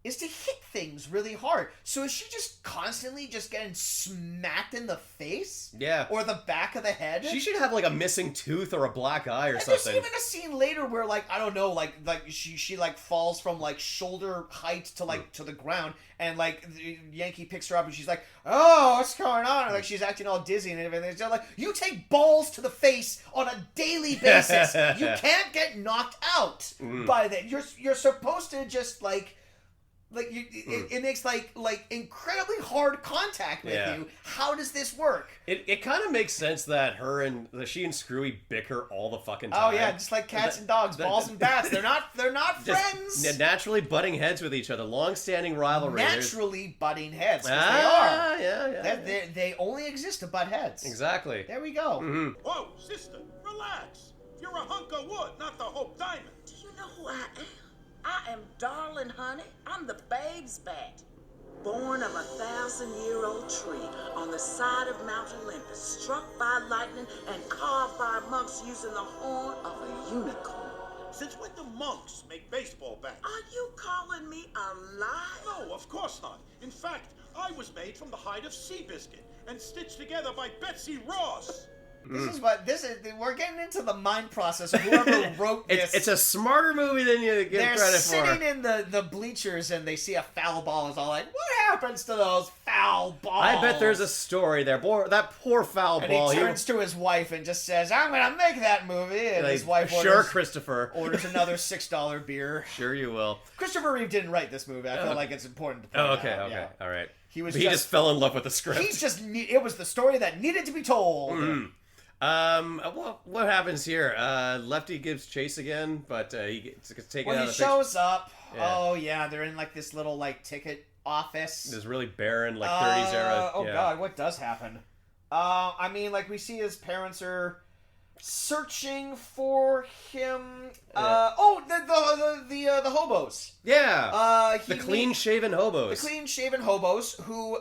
S2: is to hit things really hard. So is she just constantly just getting smacked in the face?
S1: Yeah.
S2: Or the back of the head?
S1: She should have like a missing tooth or a black eye or
S2: and
S1: something.
S2: There's even a scene later where like, I don't know, like she like falls from like shoulder height to like to the ground, and like Yankee picks her up and she's like, "Oh, what's going on?" And, like she's acting all dizzy and everything. It's just like, you take balls to the face on a daily basis. You can't get knocked out by that. You're supposed to just like it makes like incredibly hard contact with you. How does this work?
S1: It kind of makes sense that she and Screwy bicker all the fucking time.
S2: Oh yeah, just like cats and dogs, balls and bats. They're not friends.
S1: Naturally butting heads with each other, long-standing rivalry.
S2: Naturally butting heads. They are.
S1: Yeah.
S2: They only exist to butt heads.
S1: Exactly.
S2: There we go.
S1: Mm-hmm.
S4: Whoa, sister, relax. You're a hunk of wood, not the Hope Diamond.
S5: Do you know who I am? I am Darlin, honey. I'm the babe's bat. Born of a 1,000-year-old tree on the side of Mount Olympus, struck by lightning and carved by monks using the horn of a unicorn.
S4: Since when do monks make baseball bats?
S5: Are you calling me a liar?
S4: No, of course not. In fact, I was made from the hide of Seabiscuit and stitched together by Betsy Ross.
S2: This is. We're getting into the mind process of whoever wrote this.
S1: It's a smarter movie than you give
S2: They're
S1: credit for.
S2: sitting in the bleachers and they see a foul ball. It's all like, what happens to those foul balls?
S1: I bet there's a story there. That poor foul
S2: and
S1: ball.
S2: He turns to his wife and just says, "I'm gonna make that movie." And his wife
S1: Christopher
S2: orders another $6 beer.
S1: Sure you will.
S2: Christopher Reeve didn't write this movie. I feel like it's important to point out.
S1: Okay,
S2: Yeah.
S1: all right.
S2: He
S1: just fell in love with the script.
S2: It was the story that needed to be told.
S1: What happens here? Lefty gives chase again, but he gets taken out of the picture.
S2: He shows up.
S1: Yeah.
S2: Oh yeah, they're in like this little like ticket office.
S1: This really barren, like 30s era.
S2: Oh god, what does happen? I mean, like we see his parents are searching for him. The hobos.
S1: Yeah. The clean-shaven hobos.
S2: The clean-shaven hobos who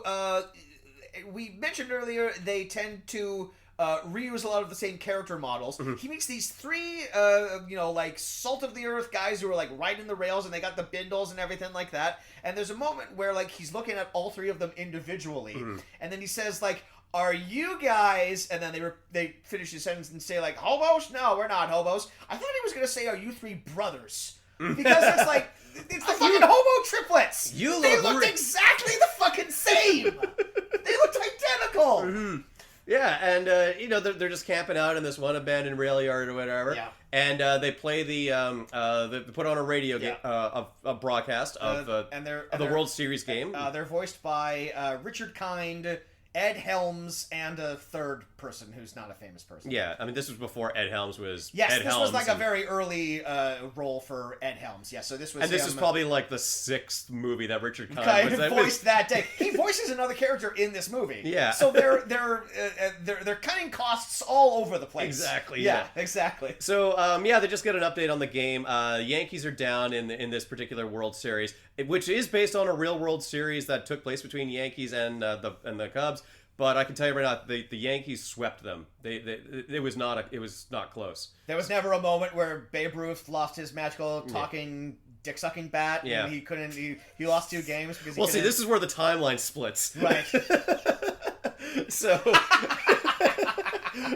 S2: we mentioned earlier. They tend to reuse a lot of the same character models. Mm-hmm. He makes these three, like salt of the earth guys who are like riding the rails, and they got the bindles and everything like that. And there's a moment where like he's looking at all three of them individually, and then he says like, "Are you guys?" And then they finish his sentence and say like, "Hobos? No, we're not hobos." I thought he was gonna say, "Are you three brothers?" Because it's like it's the fucking hobo triplets. They looked exactly the fucking same. They looked identical.
S1: Mm-hmm. Yeah, and they're just camping out in this one abandoned rail yard or whatever.
S2: Yeah.
S1: And they play they put on a radio game, a broadcast of the World Series game.
S2: They're voiced by Richard Kind, Ed Helms, and a third person who's not a famous person.
S1: Yeah, I mean, this was before Ed Helms was.
S2: Yes,
S1: Ed
S2: this
S1: Helms
S2: was like a very early role for Ed Helms. Yeah, so this was.
S1: And this
S2: him,
S1: is probably like the 6th movie that Richard Kind
S2: voiced that day. He voices another character in this movie.
S1: Yeah.
S2: So they're cutting costs all over the place.
S1: Exactly.
S2: Yeah, exactly.
S1: So they just get an update on the game. Yankees are down in this particular World Series, which is based on a real World Series that took place between Yankees and the Cubs. But I can tell you right now, the Yankees swept them. It was not close.
S2: There was never a moment where Babe Ruth lost his magical talking dick sucking bat.
S1: Yeah.
S2: And he couldn't. He lost 2 games because.
S1: Well, see, this is where the timeline splits.
S2: Right.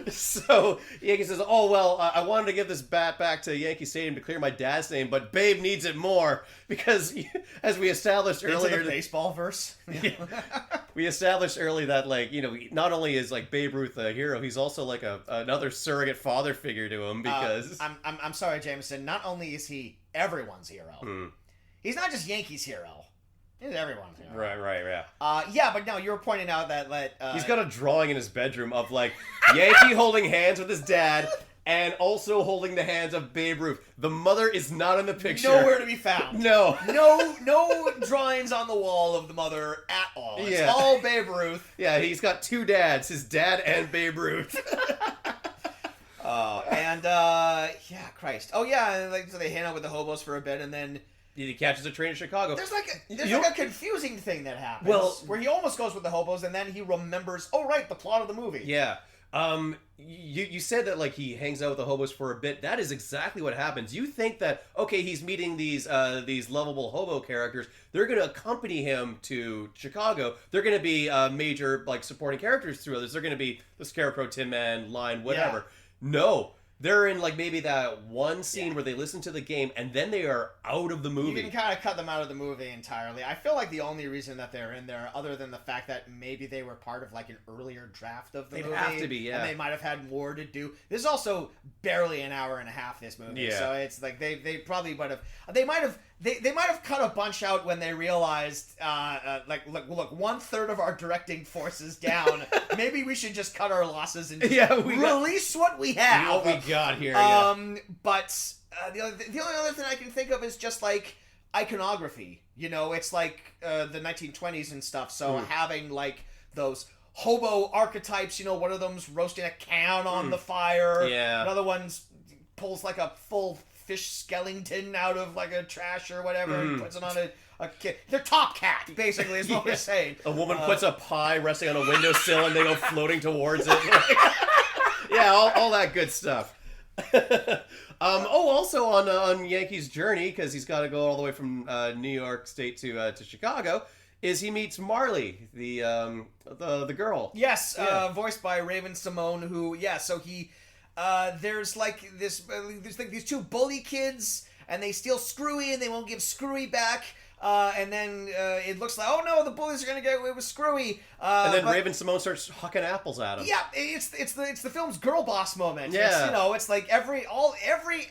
S1: So Yankee says, "Oh well, I wanted to give this bat back to Yankee Stadium to clear my dad's name, but Babe needs it more because, as we established earlier,
S2: the baseball verse.
S1: Yeah. We established early that not only is like Babe Ruth a hero, he's also like another surrogate father figure to him because
S2: I'm sorry, Jameson. Not only is he everyone's hero, he's not just Yankees' hero. He's everyone's hero.
S1: Right, yeah.
S2: Yeah, but no, you were pointing out that
S1: he's got a drawing in his bedroom of like Yankee holding hands with his dad and also holding the hands of Babe Ruth. The mother is not in the picture.
S2: Nowhere to be found.
S1: No
S2: drawings on the wall of the mother at all. It's
S1: Yeah.
S2: all Babe Ruth.
S1: Yeah, he's got 2 dads, his dad and Babe Ruth.
S2: Christ. Oh yeah, so they hang out with the hobos for a bit, and then
S1: He catches a train in Chicago.
S2: there's a confusing thing that happens. Where he almost goes with the hobos, and then he remembers. Oh right, the plot of the movie.
S1: Yeah. You said that like he hangs out with the hobos for a bit. That is exactly what happens. You think that he's meeting these lovable hobo characters. They're going to accompany him to Chicago. They're going to be major like supporting characters through others. They're going to be the Scarecrow, Tin Man, Lion, whatever.
S2: Yeah.
S1: No. They're in like maybe that one scene where they listen to the game and then they are out of the movie.
S2: You can kind of cut them out of the movie entirely. I feel like the only reason that they're in there, other than the fact that maybe they were part of like an earlier draft of the movie,
S1: have to be, yeah.
S2: and they might have had more to do. This is also barely an hour and a half. This movie,
S1: Yeah.
S2: so it's like they probably would have. They might have cut a bunch out when they realized, look, 1/3 of our directing force is down. Maybe we should just cut our losses and release what we have.
S1: What we got here.
S2: But the only other thing I can think of is just like iconography. It's like the 1920s and stuff. So having like those hobo archetypes. One of them's roasting a can on the fire.
S1: Yeah.
S2: Another one's pulls like a full fish skeleton out of like a trash or whatever and puts it on a kid. They're Top Cat, basically, is what we're saying.
S1: A woman puts a pie resting on a windowsill and they go floating towards it. Yeah, all that good stuff. Also on Yankee's journey, because he's got to go all the way from New York State to Chicago, is he meets Marley, the girl.
S2: Yes,
S1: Yeah.
S2: voiced by Raven-Symoné, who, so he, there's like this, there's like these 2 bully kids, and they steal Screwy, and they won't give Screwy back. And then it looks like, oh no, the bullies are gonna get away with Screwy.
S1: And then Raven-Symoné starts hucking apples at him.
S2: Yeah, it's the film's girl boss moment.
S1: Yeah.
S2: It's like every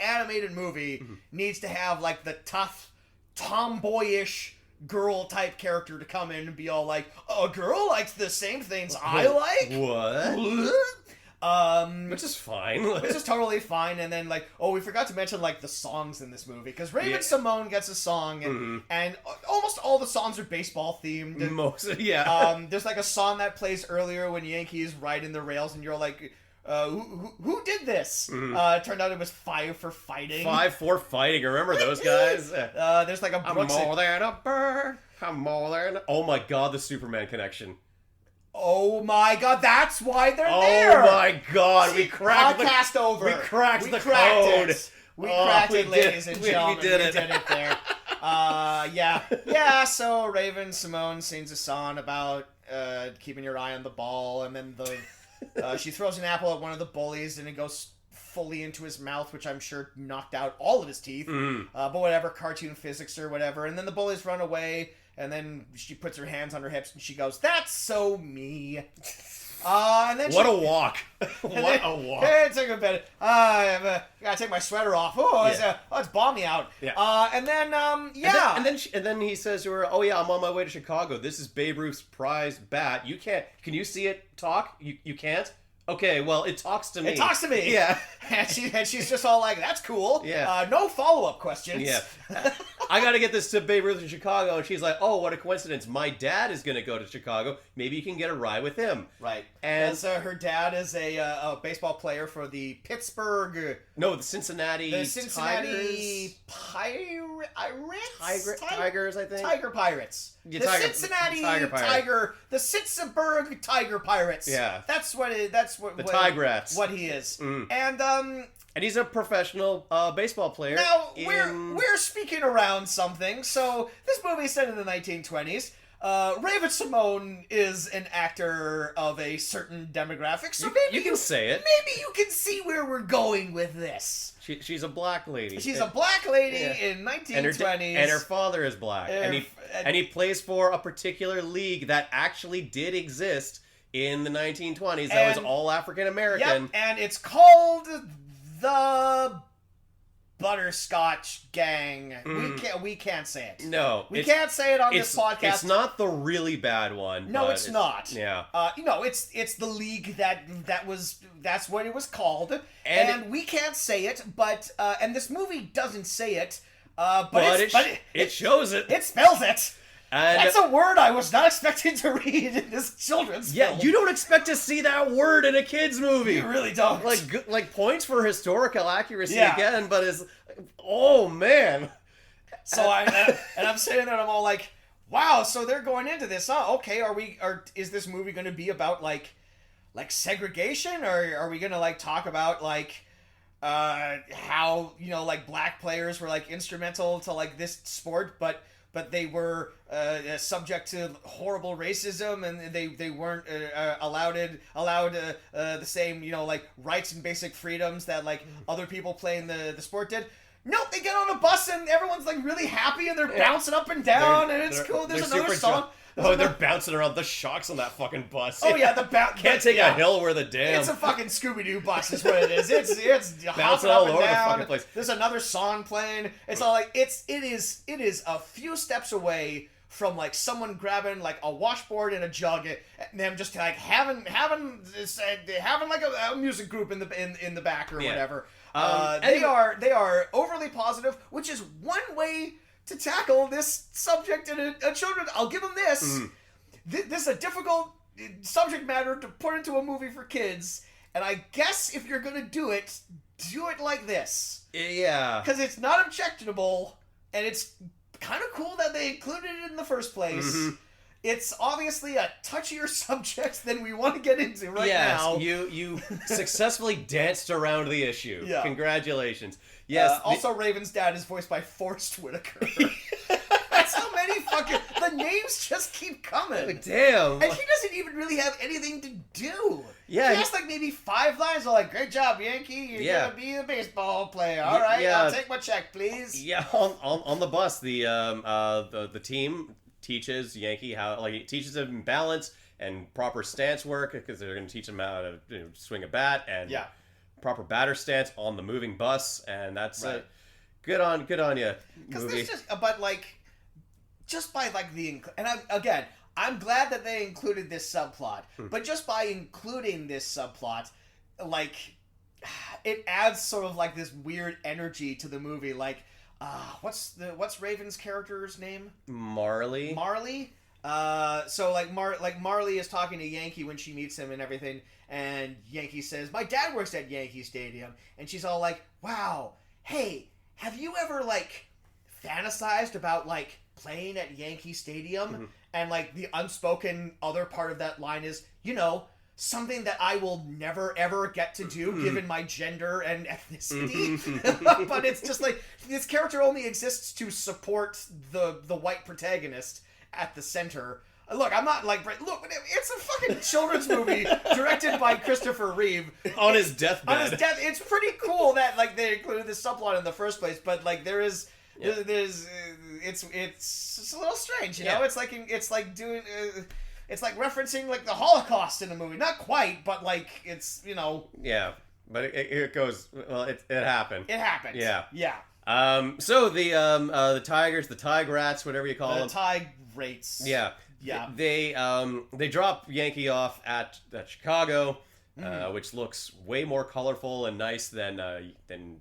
S2: animated movie needs to have like the tough, tomboyish girl type character to come in and be all like, a girl likes the same things I like.
S1: What? Which is fine.
S2: Which is totally fine. And then like, we forgot to mention like the songs in this movie, because Raven-Symoné gets a song, and almost all the songs are baseball themed.
S1: Most, yeah.
S2: There's like a song that plays earlier when Yankees ride in the rails, and you're like, who did this? It turned out it was Five for Fighting.
S1: 5 for Fighting. Remember those guys?
S2: There's like a Brooks.
S1: I'm more than a bird. I'm more than. Oh my God, the Superman connection.
S2: Oh my God, that's why they're there.
S1: Oh my God,
S2: See,
S1: we cracked
S2: podcast over.
S1: We cracked the
S2: code.
S1: code.
S2: We cracked it, ladies and gentlemen.
S1: We did it.
S2: We did it there. Yeah. So Raven-Symoné sings a song about keeping your eye on the ball, and then she throws an apple at one of the bullies, and it goes fully into his mouth, which I'm sure knocked out all of his teeth. But whatever, cartoon physics or whatever. And then the bullies run away. And then she puts her hands on her hips and she goes, "That's so me." And then
S1: What a walk. What a walk.
S2: Hey, take a bit. I gotta take my sweater off. Oh, it's balmy out.
S1: Yeah.
S2: And then,
S1: And then he says to her, "Oh yeah, I'm on my way to Chicago. This is Babe Ruth's prized bat. You can't. Can you see it talk? You can't. Okay, well, it talks to me.
S2: It talks to me.
S1: Yeah.
S2: and she's just all like, "That's cool."
S1: Yeah.
S2: No follow-up questions.
S1: Yeah. I gotta get this to Babe Ruth in Chicago, and she's like, "Oh, what a coincidence! My dad is gonna go to Chicago. Maybe you can get a ride with him."
S2: Right.
S1: And
S2: her dad is a baseball player for the Pittsburgh.
S1: No, the Cincinnati Tigers, I think.
S2: Tiger Pirates.
S1: Yeah,
S2: the
S1: Tiger-
S2: Cincinnati
S1: Tiger Pirates.
S2: the Pittsburgh Tiger Pirates.
S1: Yeah.
S2: That's what
S1: The
S2: what,
S1: Tigrats.
S2: what he is.
S1: Mm.
S2: And
S1: he's a professional baseball player.
S2: now we're speaking around something. So this movie is set in the 1920s. Raven-Symoné is an actor of a certain demographic, so maybe
S1: you can say it.
S2: Maybe you can see where we're going with this.
S1: She's a black lady.
S2: She's a black lady
S1: Yeah.
S2: in 1920s.
S1: And her father is black. And he plays for a particular league that actually did exist in the 1920s. That was all African American.
S2: Yep, and it's called the Butterscotch Gang. We can't say it.
S1: No.
S2: We can't say it on this podcast.
S1: It's not the really bad one.
S2: No,
S1: but
S2: it's not.
S1: Yeah.
S2: It's the league that's what it was called. And we can't say it, but and this movie doesn't say it. But
S1: it shows it.
S2: It spells it.
S1: And
S2: that's a word I was not expecting to read in this children's film.
S1: You don't expect to see that word in a kids movie.
S2: You really don't.
S1: Like points for historical accuracy again, but it's oh man.
S2: So I'm sitting there and I'm all like, wow. So they're going into this. Oh, okay. Is this movie going to be about like segregation, or are we going to like talk about like how like black players were like instrumental to like this sport, but they were subject to horrible racism, and they weren't allowed the same like rights and basic freedoms that like other people playing the sport did. Nope, they get on a bus and everyone's like really happy and they're bouncing up and down and it's cool. There's another song.
S1: They're bouncing around. The shocks on that fucking bus.
S2: Oh yeah,
S1: can't take a hill where the damn.
S2: It's a fucking Scooby-Doo bus is what it is. It's
S1: bouncing
S2: all
S1: all over the fucking place.
S2: There's another song playing. It's all like it is a few steps away from like someone grabbing like a washboard and a jug and them just like having like a music group in the back or whatever. They are overly positive, which is one way to tackle this subject in a children. I'll give them this. This is a difficult subject matter to put into a movie for kids, and I guess if you're gonna do it like this.
S1: Yeah.
S2: Because it's not objectionable, and it's kind of cool that they included it in the first place. Mm-hmm. It's obviously a touchier subject than we want to get into now.
S1: You successfully danced around the issue.
S2: Yeah.
S1: Congratulations. Yes.
S2: Also, Raven's dad is voiced by Forrest Whitaker. That's how many fucking... The names just keep coming.
S1: Damn.
S2: And he doesn't even really have anything to do.
S1: Yeah.
S2: He has like maybe 5 lines. Like, great job, Yankee. You're going to be a baseball player. All right, I'll take my check, please.
S1: Yeah, on the bus, the team teaches Yankee teaches him balance and proper stance work, because they're going to teach him how to swing a bat and proper batter stance on the moving bus, and that's good on you.
S2: Because this just by like the and I'm glad that they included this subplot, but just by including this subplot, like it adds sort of like this weird energy to the movie, like. What's Raven's character's name?
S1: Marley.
S2: So Marley is talking to Yankee when she meets him and everything, and Yankee says, "My dad works at Yankee Stadium," and she's all like, "Wow, hey, have you ever like fantasized about like playing at Yankee Stadium?" Mm-hmm. And like the unspoken other part of that line is, something that I will never ever get to do given my gender and ethnicity. But it's just like this character only exists to support the white protagonist at the center. Look, I'm not like it's a fucking children's movie directed by Christopher Reeve
S1: on his deathbed.
S2: It's pretty cool that like they included this subplot in the first place, but like there's it's a little strange, you
S1: Yeah.
S2: know. It's like doing. It's like referencing like the Holocaust in a movie. Not quite, but like it's
S1: Yeah, but it goes. Well, it happened.
S2: it happened.
S1: Yeah.
S2: Yeah.
S1: So the tigers, the tigrats, whatever you call
S2: The
S1: them.
S2: Tigrates.
S1: Yeah.
S2: Yeah.
S1: They drop Yankee off at Chicago,
S2: Mm-hmm.
S1: which looks way more colorful and nice than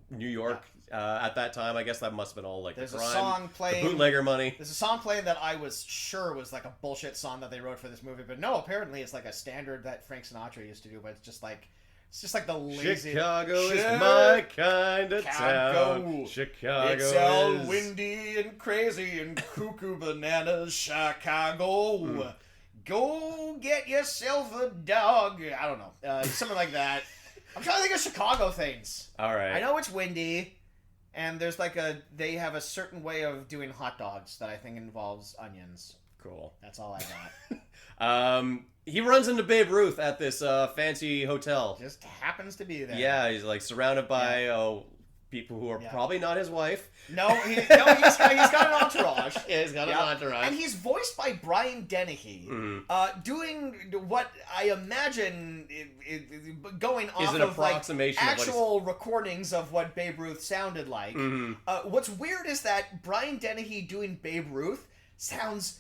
S1: New York at that time. I guess that must have been all like
S2: There's
S1: the
S2: a
S1: crime,
S2: song playing.
S1: the bootlegger money.
S2: There's a song playing that I was sure was like a bullshit song that they wrote for this movie, but no, apparently it's like a standard that Frank Sinatra used to do. But it's just like the lazy.
S1: Chicago is my kind of
S2: Chicago.
S1: town. Chicago
S2: It's all
S1: is...
S2: windy and crazy and cuckoo bananas, Chicago. Go get yourself a dog. I don't know. Something like that. I'm trying to think of Chicago things.
S1: All right.
S2: I know it's windy, and there's like they have a certain way of doing hot dogs that I think involves onions.
S1: Cool.
S2: That's all I got.
S1: He runs into Babe Ruth at this fancy hotel.
S2: Just happens to be there.
S1: Yeah, he's like surrounded by people who are
S2: Yeah.
S1: probably not his wife.
S2: No, he's got an entrrawage.
S1: Yeah, he's got
S2: Yeah.
S1: an entourage.
S2: And he's voiced by Brian Dennehy, doing what I imagine going
S1: Is
S2: off
S1: an
S2: of like
S1: approximation of what he's-
S2: actual recordings of what Babe Ruth sounded like.
S1: Mm-hmm.
S2: What's weird is that Brian Dennehy doing Babe Ruth sounds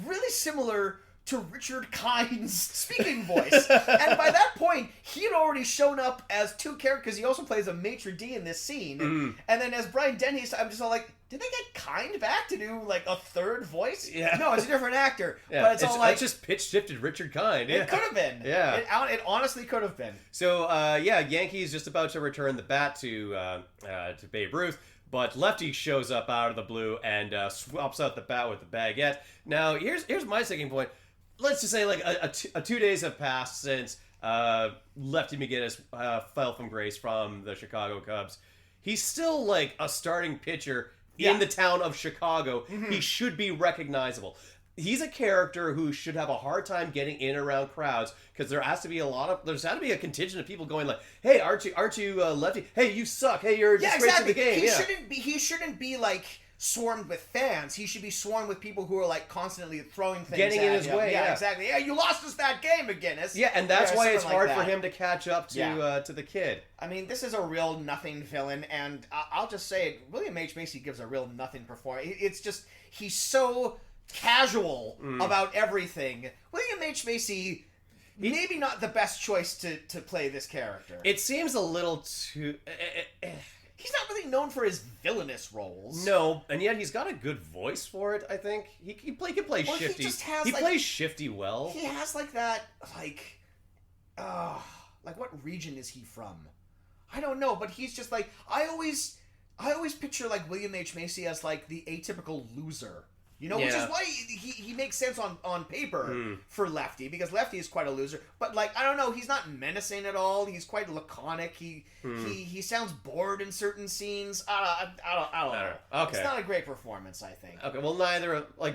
S2: really similar to Richard Kind's speaking voice. And by that point, he had already shown up as two characters. He also plays a maitre d' in this scene. And then as Brian Dennehy, I'm just all like, did they get Kind back to do like a third voice?
S1: Yeah.
S2: No, it's a different actor.
S1: Yeah,
S2: But it's all like,
S1: I just pitch shifted Richard Kind.
S2: it could have been.
S1: Yeah.
S2: It honestly could have been.
S1: So Yankee's just about to return the bat to Babe Ruth. But Lefty shows up out of the blue and swaps out the bat with the baguette. Now, here's my sticking point. Let's just say like a 2 days have passed since Lefty McGinnis fell from grace from the Chicago Cubs. He's still like a starting pitcher in the town of Chicago. He should be recognizable. He's a character who should have a hard time getting in around crowds because there's had to be a contingent of people going like, "Hey, aren't you Lefty? Hey, you suck. Hey, you're
S2: Yeah,
S1: disgracing
S2: exactly.
S1: the game."
S2: He shouldn't be like swarmed with fans. He should be swarmed with people who are like constantly throwing things
S1: Getting
S2: at
S1: in his
S2: him.
S1: way, yeah.
S2: Exactly. Yeah, you lost us that game, McGinnis.
S1: Yeah, and that's why it's
S2: something
S1: hard
S2: like
S1: for
S2: that.
S1: him to catch up to the kid.
S2: I mean, this is a real nothing villain, and I'll just say it. William H Macy gives a real nothing performance. It's just he's so casual about everything. William H Macy. Maybe not the best choice to play this character.
S1: It seems a little too.
S2: He's not really known for his villainous roles.
S1: No, and yet he's got a good voice for it. I think he can play
S2: Well, he
S1: shifty.
S2: just has,
S1: He
S2: like-
S1: plays shifty well.
S2: He has like that, like what region is he from? I don't know, but he's just like I always picture like William H Macy as like the atypical loser. You know, which
S1: Yeah.
S2: is why he makes sense on paper for Lefty, because Lefty is quite a loser. But like, I don't know, he's not menacing at all. He's quite laconic. He sounds bored in certain scenes. I don't know.
S1: Okay.
S2: It's not a great performance, I think.
S1: Okay, well, like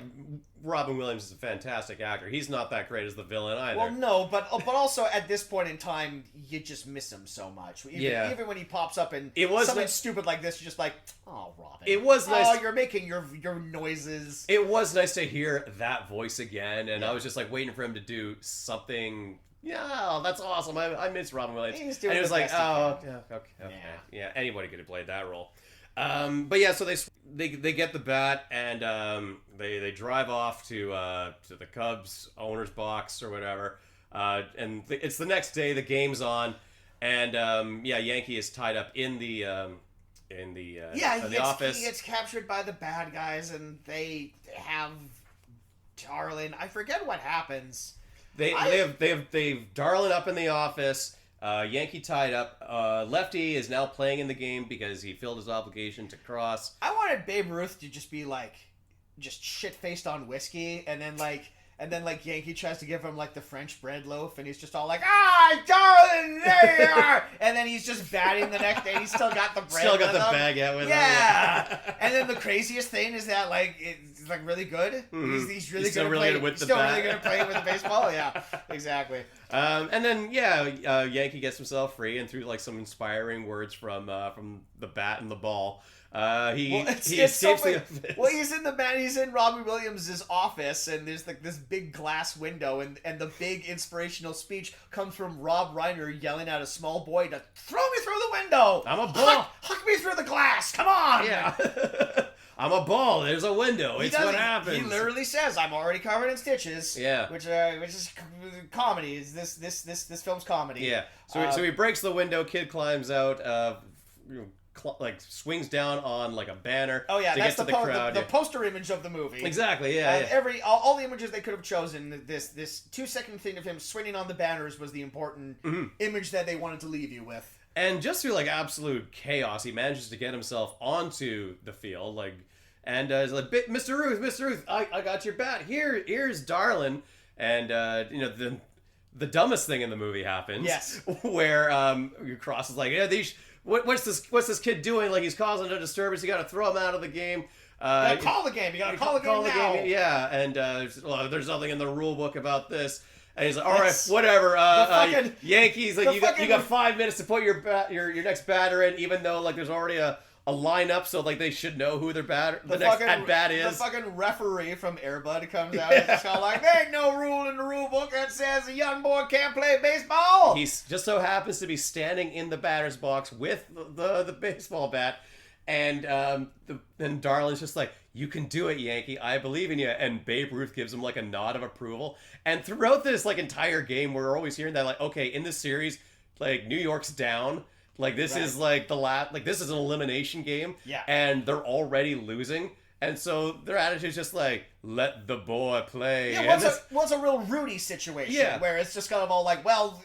S1: Robin Williams is a fantastic actor. He's not that great as the villain either.
S2: Well, no, but also at this point in time, you just miss him so much. Even when he pops up and
S1: It was
S2: something
S1: nice-
S2: stupid like this, you're just like, oh, Robin.
S1: It was nice-
S2: Oh, you're making your noises.
S1: It was nice to hear that voice again, and I was just like waiting for him to do something. Yeah, that's awesome. I miss Robin Williams.
S2: He's doing
S1: and it was
S2: the
S1: like,
S2: best he
S1: oh,
S2: can.
S1: yeah, okay.
S2: Yeah.
S1: Yeah, anybody could have played that role. But yeah, so they get the bat and they drive off to the Cubs owner's box or whatever, and it's the next day. The game's on, and Yankee is tied up in the office.
S2: He gets captured by the bad guys, and they have Darlin. I forget what happens.
S1: They have Darlin up in the office. Yankee tied up. Lefty is now playing in the game because he filled his obligation to cross.
S2: I wanted Babe Ruth to just be like, just shit faced on whiskey, and then Yankee tries to give him like the French bread loaf, and he's just all like, darling, there you are, and then he's just batting the next day. He's still got the bread.
S1: Still got
S2: with
S1: the
S2: him.
S1: baguette with him.
S2: Yeah. And then the craziest thing is that like it's like really good. He's really
S1: He's still
S2: good.
S1: really
S2: at
S1: good with
S2: he's
S1: the
S2: still
S1: bat.
S2: really good at playing with the baseball. Yeah, exactly.
S1: And then Yankee gets himself free, and through like some inspiring words from the bat and the ball, He
S2: It's
S1: escapes
S2: so
S1: the
S2: funny.
S1: office.
S2: Well, he's in Robbie Williams' office, and there's like this big glass window, and the big inspirational speech comes from Rob Reiner yelling at a small boy to throw me through the window.
S1: I'm a ball.
S2: Huck me through the glass. Come on.
S1: Yeah. I'm a ball. There's a window. It's what happens.
S2: He literally says, "I'm already covered in stitches."
S1: Yeah.
S2: Which is comedy. Is this film's comedy?
S1: Yeah. So he breaks the window. Kid climbs out. Like swings down on like a banner.
S2: Oh yeah,
S1: to
S2: that's
S1: get to the crowd.
S2: the poster image of the movie.
S1: Exactly. Yeah.
S2: All the images they could have chosen. This 2-second thing of him swinging on the banners was the important image that they wanted to leave you with.
S1: And just through like absolute chaos, he manages to get himself onto the field. And he's like, Mr. Ruth, I got your bat. Here's Darlin. And the dumbest thing in the movie happens.
S2: Yes.
S1: Where Cross is like, yeah, what's this kid doing? Like, he's causing a disturbance. You got to throw him out of the game.
S2: You gotta call the game. You gotta call the game now.
S1: Yeah, and there's nothing in the rule book about this. And he's like, all right, whatever. Yankees, like you got 5 minutes to put your next batter in, even though like there's already a lineup, so like they should know who their next at bat is.
S2: The fucking referee from Air Bud comes out and it's like, there ain't no rule in the rule book that says a young boy can't play baseball.
S1: He just so happens to be standing in the batter's box with the baseball bat, and then Darlin's just like, you can do it, Yankee. I believe in you. And Babe Ruth gives him like a nod of approval. And throughout this like entire game, we're always hearing that like, okay, in this series, like New York's down. Like this is like this is an elimination game.
S2: Yeah.
S1: And they're already losing. And so their attitude's just like, let the boy play.
S2: Yeah, what's a real Rudy situation where it's just kind of all like, well,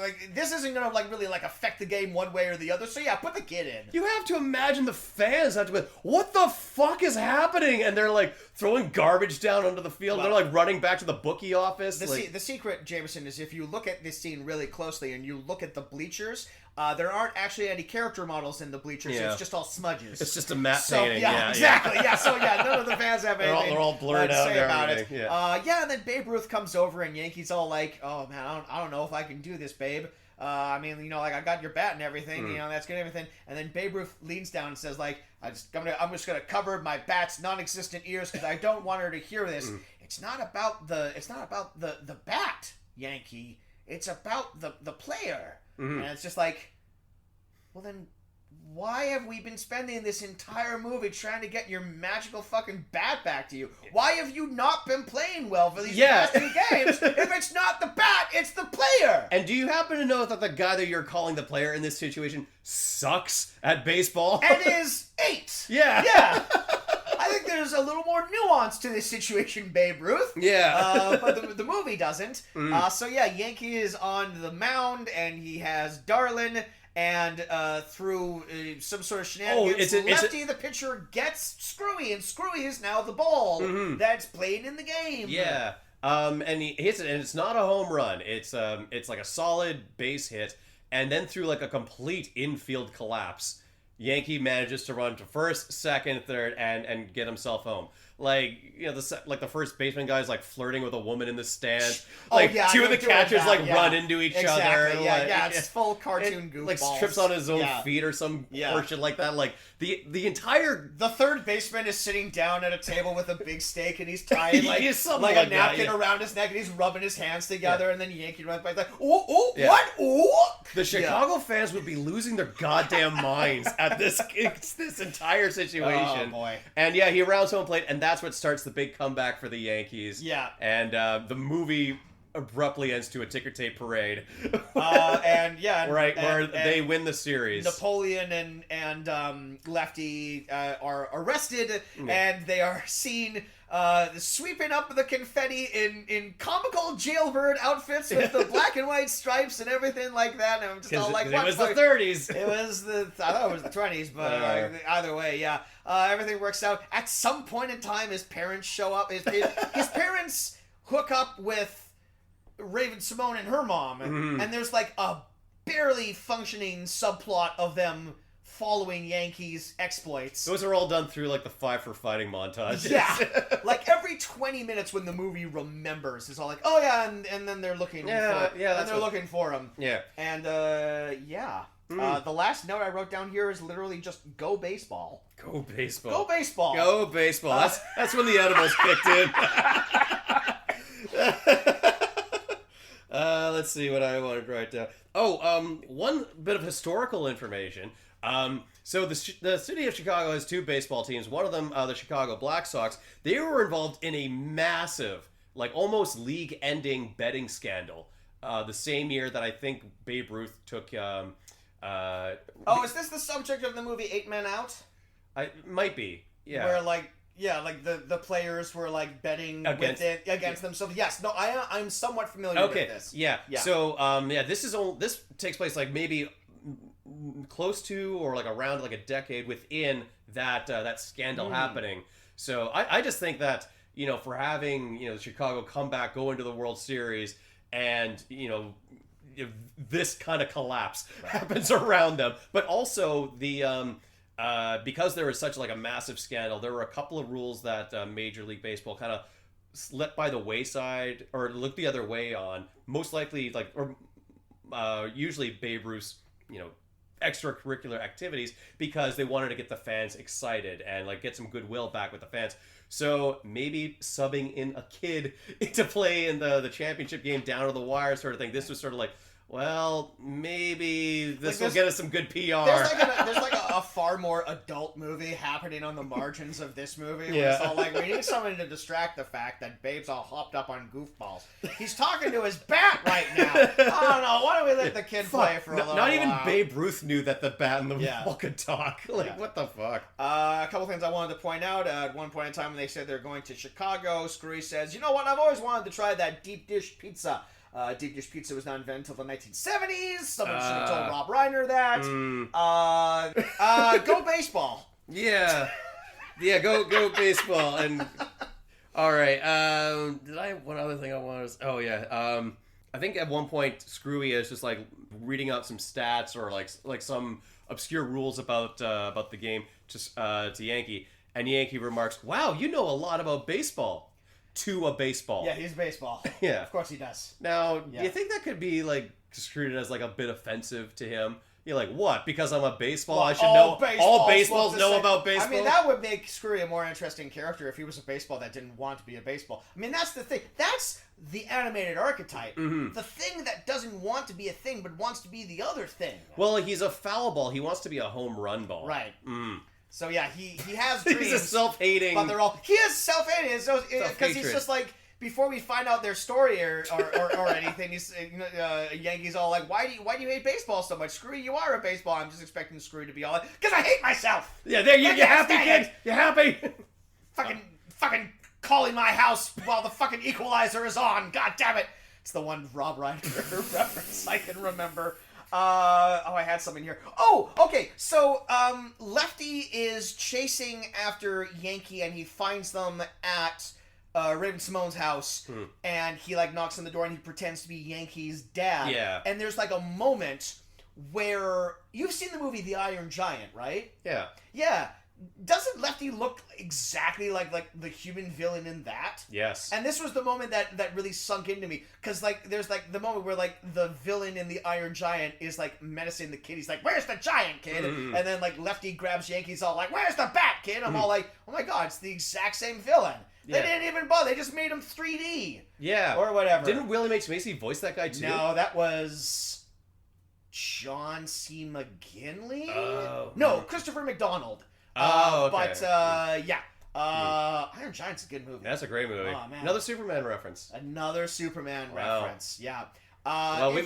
S2: like this isn't gonna like really like affect the game one way or the other. So yeah, put the kid in.
S1: You have to imagine the fans have to be, what the fuck is happening? And they're like throwing garbage down onto the field. Well, they're like running back to the bookie office.
S2: The secret, Jameson, is if you look at this scene really closely and you look at the bleachers, there aren't actually any character models in the bleachers.
S1: Yeah.
S2: It's just all smudges.
S1: It's just a matte painting.
S2: Yeah, exactly. Yeah. So yeah, none of the fans have anything.
S1: They're all blurred
S2: to
S1: out
S2: say
S1: and
S2: about it.
S1: everything. Yeah.
S2: And then Babe Ruth comes over and Yankee's all like, "Oh man, I don't know if I can do this, babe. I mean, like I got your bat and everything. That's good, and everything." And then Babe Ruth leans down and says, "Like I'm just gonna cover my bat's non-existent ears because I don't want her to hear this. It's not about the bat, Yankee. It's about the player." And it's just like, well then, why have we been spending this entire movie trying to get your magical fucking bat back to you? Why have you not been playing well for these past 2 games? If it's not the bat, it's the player!
S1: And do you happen to know that the guy that you're calling the player in this situation sucks at baseball?
S2: And is 8!
S1: Yeah.
S2: Yeah! I think there's a little more nuance to this situation, Babe Ruth.
S1: Yeah.
S2: But the movie doesn't. So yeah, Yankee is on the mound, and he has Darlin', and through some sort of shenanigans, Lefty, the pitcher, gets Screwy, and Screwy is now the ball that's played in the game.
S1: Yeah. And he hits it, and it's not a home run. It's like a solid base hit, and then through like a complete infield collapse, Yankee manages to run to first, second, third, and get himself home. Like, the first baseman guy's like flirting with a woman in the stands. Like, two of the catchers run into each other.
S2: Yeah, it's full cartoon goofballs.
S1: Like trips on his own feet or some horseshit like that. Like the entire
S2: third baseman is sitting down at a table with a big steak, and he's tying like a napkin around his neck, and he's rubbing his hands together, and then Yankee runs by like, what?
S1: The Chicago fans would be losing their goddamn minds at this entire situation.
S2: Oh boy.
S1: And yeah, he rounds home plate, and that's what starts the big comeback for the Yankees.
S2: Yeah.
S1: And the movie abruptly ends to a ticker tape parade. Where they win the series.
S2: Napoleon and Lefty are arrested, and they are seen sweeping up the confetti in comical jailbird outfits with the black and white stripes and everything like that. And I'm just all like,
S1: it was the 30s.
S2: I thought it was the 20s, but either way, yeah. Everything works out. At some point in time, his parents show up. His parents hook up with Raven-Symoné and her mom, and there's like a barely functioning subplot of them following Yankees' exploits.
S1: Those are all done through like the 5 for Fighting montage.
S2: Yeah, like every 20 minutes when the movie remembers, it's all like, oh yeah, and then they're looking, looking for him.
S1: Yeah,
S2: and The last note I wrote down here is literally just go baseball.
S1: Go baseball.
S2: Go baseball.
S1: Go baseball. That's when the edibles kicked in. Let's see what I wanted to write down. One bit of historical information. So the city of Chicago has two baseball teams. One of them, the Chicago Black Sox, they were involved in a massive, like almost league-ending betting scandal. The same year that I think Babe Ruth took.
S2: Is this the subject of the movie 8 Men Out?
S1: Might be. Yeah.
S2: Where the players were like betting against themselves. Yes, no, I'm somewhat familiar with this.
S1: Yeah. So this takes place like maybe close to or like around like a decade within that scandal happening. So I just think that, for having, Chicago come back, go into the World Series, and, if this kind of collapse happens around them. But also the because there was such like a massive scandal, there were a couple of rules that Major League Baseball kind of slipped by the wayside or looked the other way on. Most likely usually Babe Ruth's, extracurricular activities, because they wanted to get the fans excited and like get some goodwill back with the fans. So maybe subbing in a kid to play in the championship game down to the wire sort of thing. This was sort of like, well, maybe this will get us some good PR.
S2: There's like a far more adult movie happening on the margins of this movie. Where it's all like, we need something to distract the fact that Babe's all hopped up on goofballs. He's talking to his bat right now. I don't know. Why don't we let the kid play for a little while?
S1: Not even Babe Ruth knew that the bat and the ball could talk. What the fuck?
S2: A couple things I wanted to point out. At one point in time when they said they're going to Chicago, Screwy says, you know what? I've always wanted to try that deep dish pizza. Deep dish pizza was not invented until the 1970s. Someone should have told Rob Reiner that. Go baseball.
S1: Yeah. Yeah, go baseball. And all right. One other thing I wanted to... Oh, yeah. I think at one point, Screwy is just like reading out some stats or like some obscure rules about the game to Yankee. And Yankee remarks, wow, you know a lot about baseball. To a baseball.
S2: Yeah, he's baseball.
S1: Yeah.
S2: Of course he does.
S1: Now, do you think that could be like construed as like a bit offensive to him? You're like, what? Because I'm a baseball, I should know all baseballs know about baseball?
S2: I mean, that would make Screwy a more interesting character if he was a baseball that didn't want to be a baseball. I mean, that's the thing. That's the animated archetype. The thing that doesn't want to be a thing but wants to be the other thing.
S1: Well, he's a foul ball. He wants to be a home run ball.
S2: Right. So yeah, he has dreams.
S1: He's a self-hating.
S2: But he is self-hating. Because he's just like, before we find out their story or anything, he's Yankee's all like, why do you hate baseball so much? Screwy, you are a baseball. I'm just expecting Screwy to be all like, because I hate myself.
S1: Yeah, there you happy, kid? You happy?
S2: fucking calling my house while the fucking equalizer is on. God damn it! It's the one Rob Reiner reference I can remember. I had something here. Oh, okay. So, Lefty is chasing after Yankee, and he finds them at Raven-Symoné's house, and he like knocks on the door, and he pretends to be Yankee's dad.
S1: Yeah.
S2: And there's like a moment where you've seen the movie The Iron Giant, right?
S1: Yeah.
S2: Yeah. Doesn't Lefty look exactly like the human villain in that?
S1: Yes.
S2: And this was the moment that really sunk into me, because like there's like the moment where like the villain in the Iron Giant is like menacing the kid. He's like, "Where's the giant, kid?" And then like Lefty grabs Yankee's all like, "Where's the bat, kid?" I'm all like, "Oh my god, it's the exact same villain." They didn't even bother. They just made him 3D.
S1: Yeah.
S2: Or whatever.
S1: Didn't William H Macy voice that guy too?
S2: No, that was John C. McGinley.
S1: Oh.
S2: No, Christopher McDonald.
S1: Okay.
S2: But, yeah. Iron Giant's a good movie.
S1: That's a great movie.
S2: Oh, man.
S1: Another Superman reference.
S2: Another Superman reference. Yeah.
S1: Well, we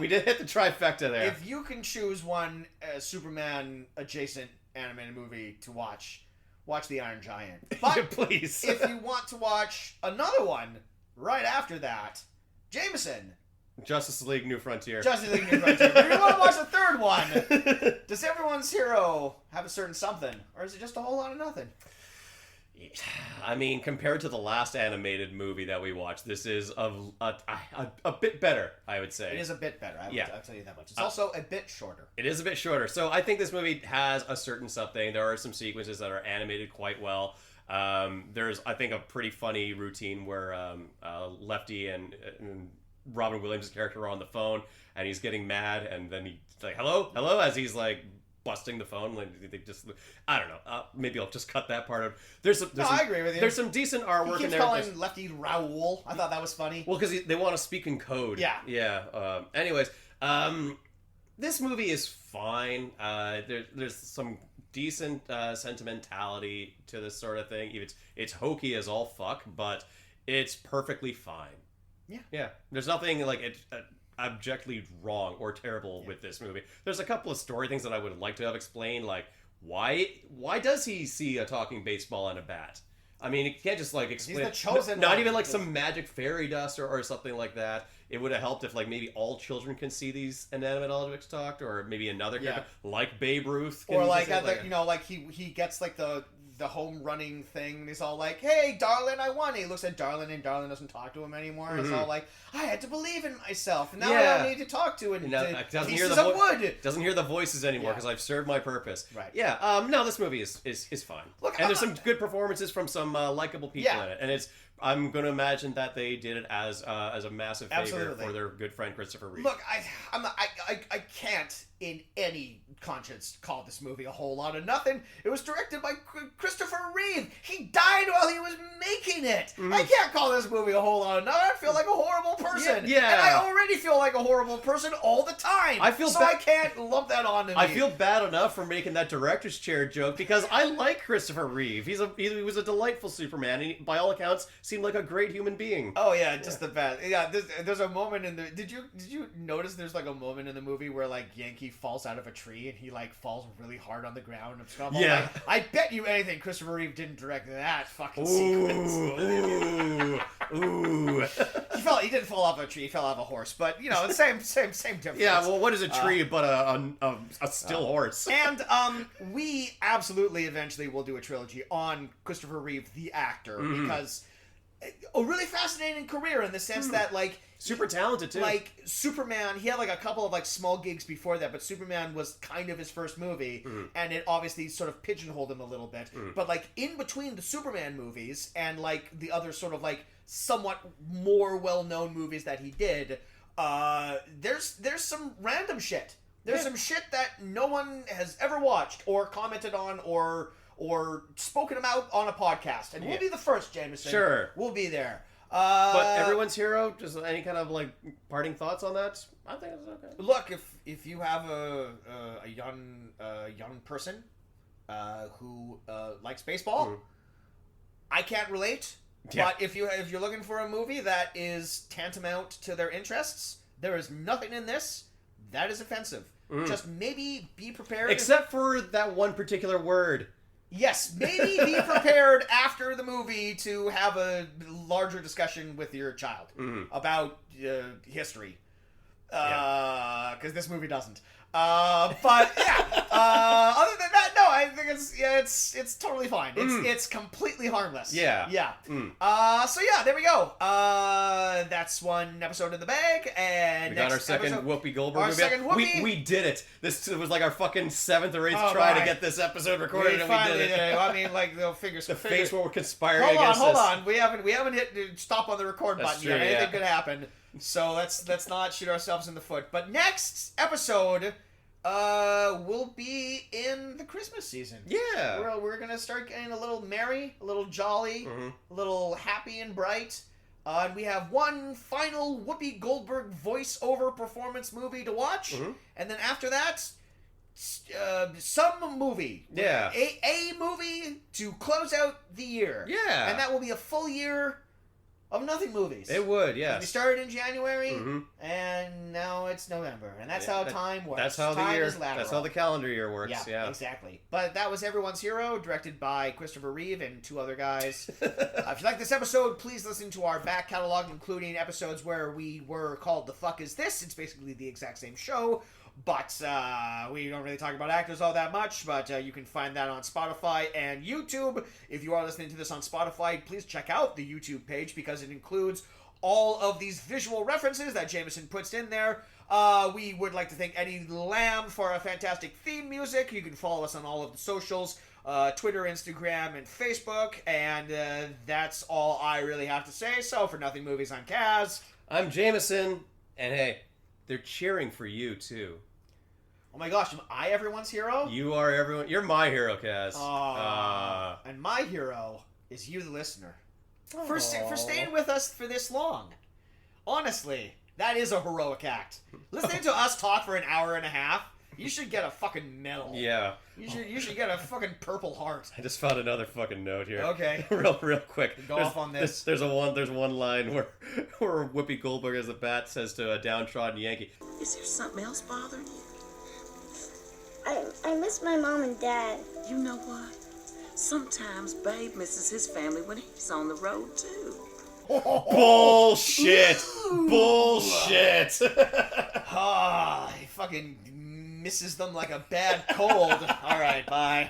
S1: did hit the trifecta there.
S2: If you can choose one Superman adjacent animated movie to watch The Iron Giant. But
S1: please.
S2: If you want to watch another one right after that, Jameson.
S1: Justice League New Frontier.
S2: Justice League New Frontier. But if you want to watch the third one, does everyone's hero have a certain something? Or is it just a whole lot of nothing?
S1: I mean, compared to the last animated movie that we watched, this is a bit better, I would say.
S2: It is a bit better. I'll tell you that much. It's also a bit shorter.
S1: It is a bit shorter. So I think this movie has a certain something. There are some sequences that are animated quite well. There's, I think, a pretty funny routine where Lefty and Robin Williams' character are on the phone, and he's getting mad, and then he's like, hello, as he's like busting the phone. Like, they just, I don't know. Maybe I'll just cut that part of.
S2: I agree with you.
S1: There's some decent artwork
S2: He
S1: in
S2: keeps
S1: there.
S2: calling Lefty Raoul. I thought that was funny.
S1: Well, because they want to speak in code.
S2: Yeah.
S1: Anyways, this movie is fine. There's some decent sentimentality to this sort of thing. It's hokey as all fuck, but it's perfectly fine. Yeah. There's nothing like objectively wrong or terrible with this movie. There's a couple of story things that I would like to have explained, like why does he see a talking baseball and a bat? I mean, you can't just like explain.
S2: He's the chosen
S1: not
S2: one.
S1: even like some magic fairy dust or something like that. It would have helped if like maybe all children can see these inanimate objects talked, or maybe another character like Babe Ruth,
S2: or like he gets like the home running thing, and he's all like, "Hey, darling, I won." He looks at Darlin, and Darlin doesn't talk to him anymore. Mm-hmm. It's all like, "I had to believe in myself, and now I don't need to talk to it." Pieces of wood.
S1: Doesn't hear the voices anymore because I've served my purpose.
S2: Right.
S1: Yeah. No, this movie is fine.
S2: Look,
S1: and there's some good performances from some likable people in it, and I'm going to imagine that they did it as a massive favor for their good friend Christopher Reeve.
S2: Look, I can't in any conscience call this movie a whole lot of nothing. It was directed by Christopher Reeve. He died while he was making it. I can't call this movie a whole lot of nothing. I feel like a horrible person.
S1: Yeah.
S2: And I already feel like a horrible person all the time. I can't lump that on to me.
S1: I feel bad enough for making that director's chair joke because I like Christopher Reeve. He was a delightful Superman, and he, by all accounts, seemed like a great human being.
S2: Oh yeah, just the best. Yeah, there's a moment in the. Did you notice there's like a moment in the movie where like Yankee falls out of a tree and he like falls really hard on the ground?
S1: Yeah.
S2: Like, I bet you anything Christopher Reeve didn't direct that fucking sequence.
S1: Ooh.
S2: He didn't fall off a tree. He fell off a horse, but you know, the same difference.
S1: Yeah. Well, what is a tree but a still horse?
S2: And we absolutely eventually will do a trilogy on Christopher Reeve, the actor, because a really fascinating career in the sense that like
S1: super talented too.
S2: Like Superman, he had like a couple of like small gigs before that, but Superman was kind of his first movie, and it obviously sort of pigeonholed him a little bit. But like in between the Superman movies and like the other sort of like somewhat more well-known movies that he did, there's some random shit. There's some shit that no one has ever watched or commented on or spoken about on a podcast, and we'll be the first, Jameson.
S1: Sure,
S2: we'll be there.
S1: But everyone's hero. Just any kind of like parting thoughts on that? I think it's okay.
S2: Look, if you have a young person who likes baseball, I can't relate. Yeah. But if you're looking for a movie that is tantamount to their interests, there is nothing in this that is offensive. Just maybe be prepared.
S1: Except for that one particular word.
S2: Yes, maybe be prepared after the movie to have a larger discussion with your child about history. Because this movie doesn't. But yeah, other than that, no, I think it's totally fine. It's completely harmless.
S1: Yeah.
S2: So yeah, there we go. That's one episode in the bag, and
S1: we got our second Whoopi Goldberg movie.
S2: Second Whoopi.
S1: We did it. This was like our fucking 7th or 8th try to get this episode recorded, and we did it.
S2: I mean, like the fingers.
S1: The face where we're conspiring against
S2: Hold on. We haven't hit stop on the record
S1: That's
S2: button
S1: true,
S2: yet. Anything could happen. So let's not shoot ourselves in the foot. But next episode, we'll be in the Christmas season.
S1: Yeah,
S2: we're gonna start getting a little merry, a little jolly, a little happy and bright. And we have one final Whoopi Goldberg voiceover performance movie to watch, and then after that, some movie.
S1: Yeah,
S2: a movie to close out the year.
S1: Yeah,
S2: and that will be a full year of nothing movies.
S1: It would, yes.
S2: We started in January, and now it's November, and that's how time works.
S1: That's how
S2: time
S1: the year.
S2: Is lateral.
S1: That's how the calendar year works. Yeah,
S2: exactly. But that was Everyone's Hero, directed by Christopher Reeve and 2 other guys. If you like this episode, please listen to our back catalog, including episodes where we were called "The Fuck Is This?" It's basically the exact same show. But we don't really talk about actors all that much, but you can find that on Spotify and YouTube. If you are listening to this on Spotify, please check out the YouTube page because it includes all of these visual references that Jameson puts in there. We would like to thank Eddie Lamb for our fantastic theme music. You can follow us on all of the socials, Twitter, Instagram, and Facebook. And that's all I really have to say. So for Nothing Movies, I'm Kaz.
S1: I'm Jameson, and hey, they're cheering for you too.
S2: Oh my gosh, am I everyone's hero?
S1: You are everyone. You're my hero, Kaz.
S2: And my hero is you, the listener. For staying with us for this long. Honestly, that is a heroic act. Listening to us talk for an hour and a half, you should get a fucking medal.
S1: Yeah.
S2: You should get a fucking Purple Heart.
S1: I just found another fucking note here.
S2: Okay.
S1: real quick.
S2: Go off on this.
S1: There's one line where Whoopi Goldberg as a bat says to a downtrodden Yankee,
S5: Is there something else bothering you?
S6: I miss my mom and dad.
S5: You know what? Sometimes Babe misses his family when he's on the road, too.
S1: Bullshit! Bullshit!
S2: He fucking misses them like a bad cold. Alright, bye.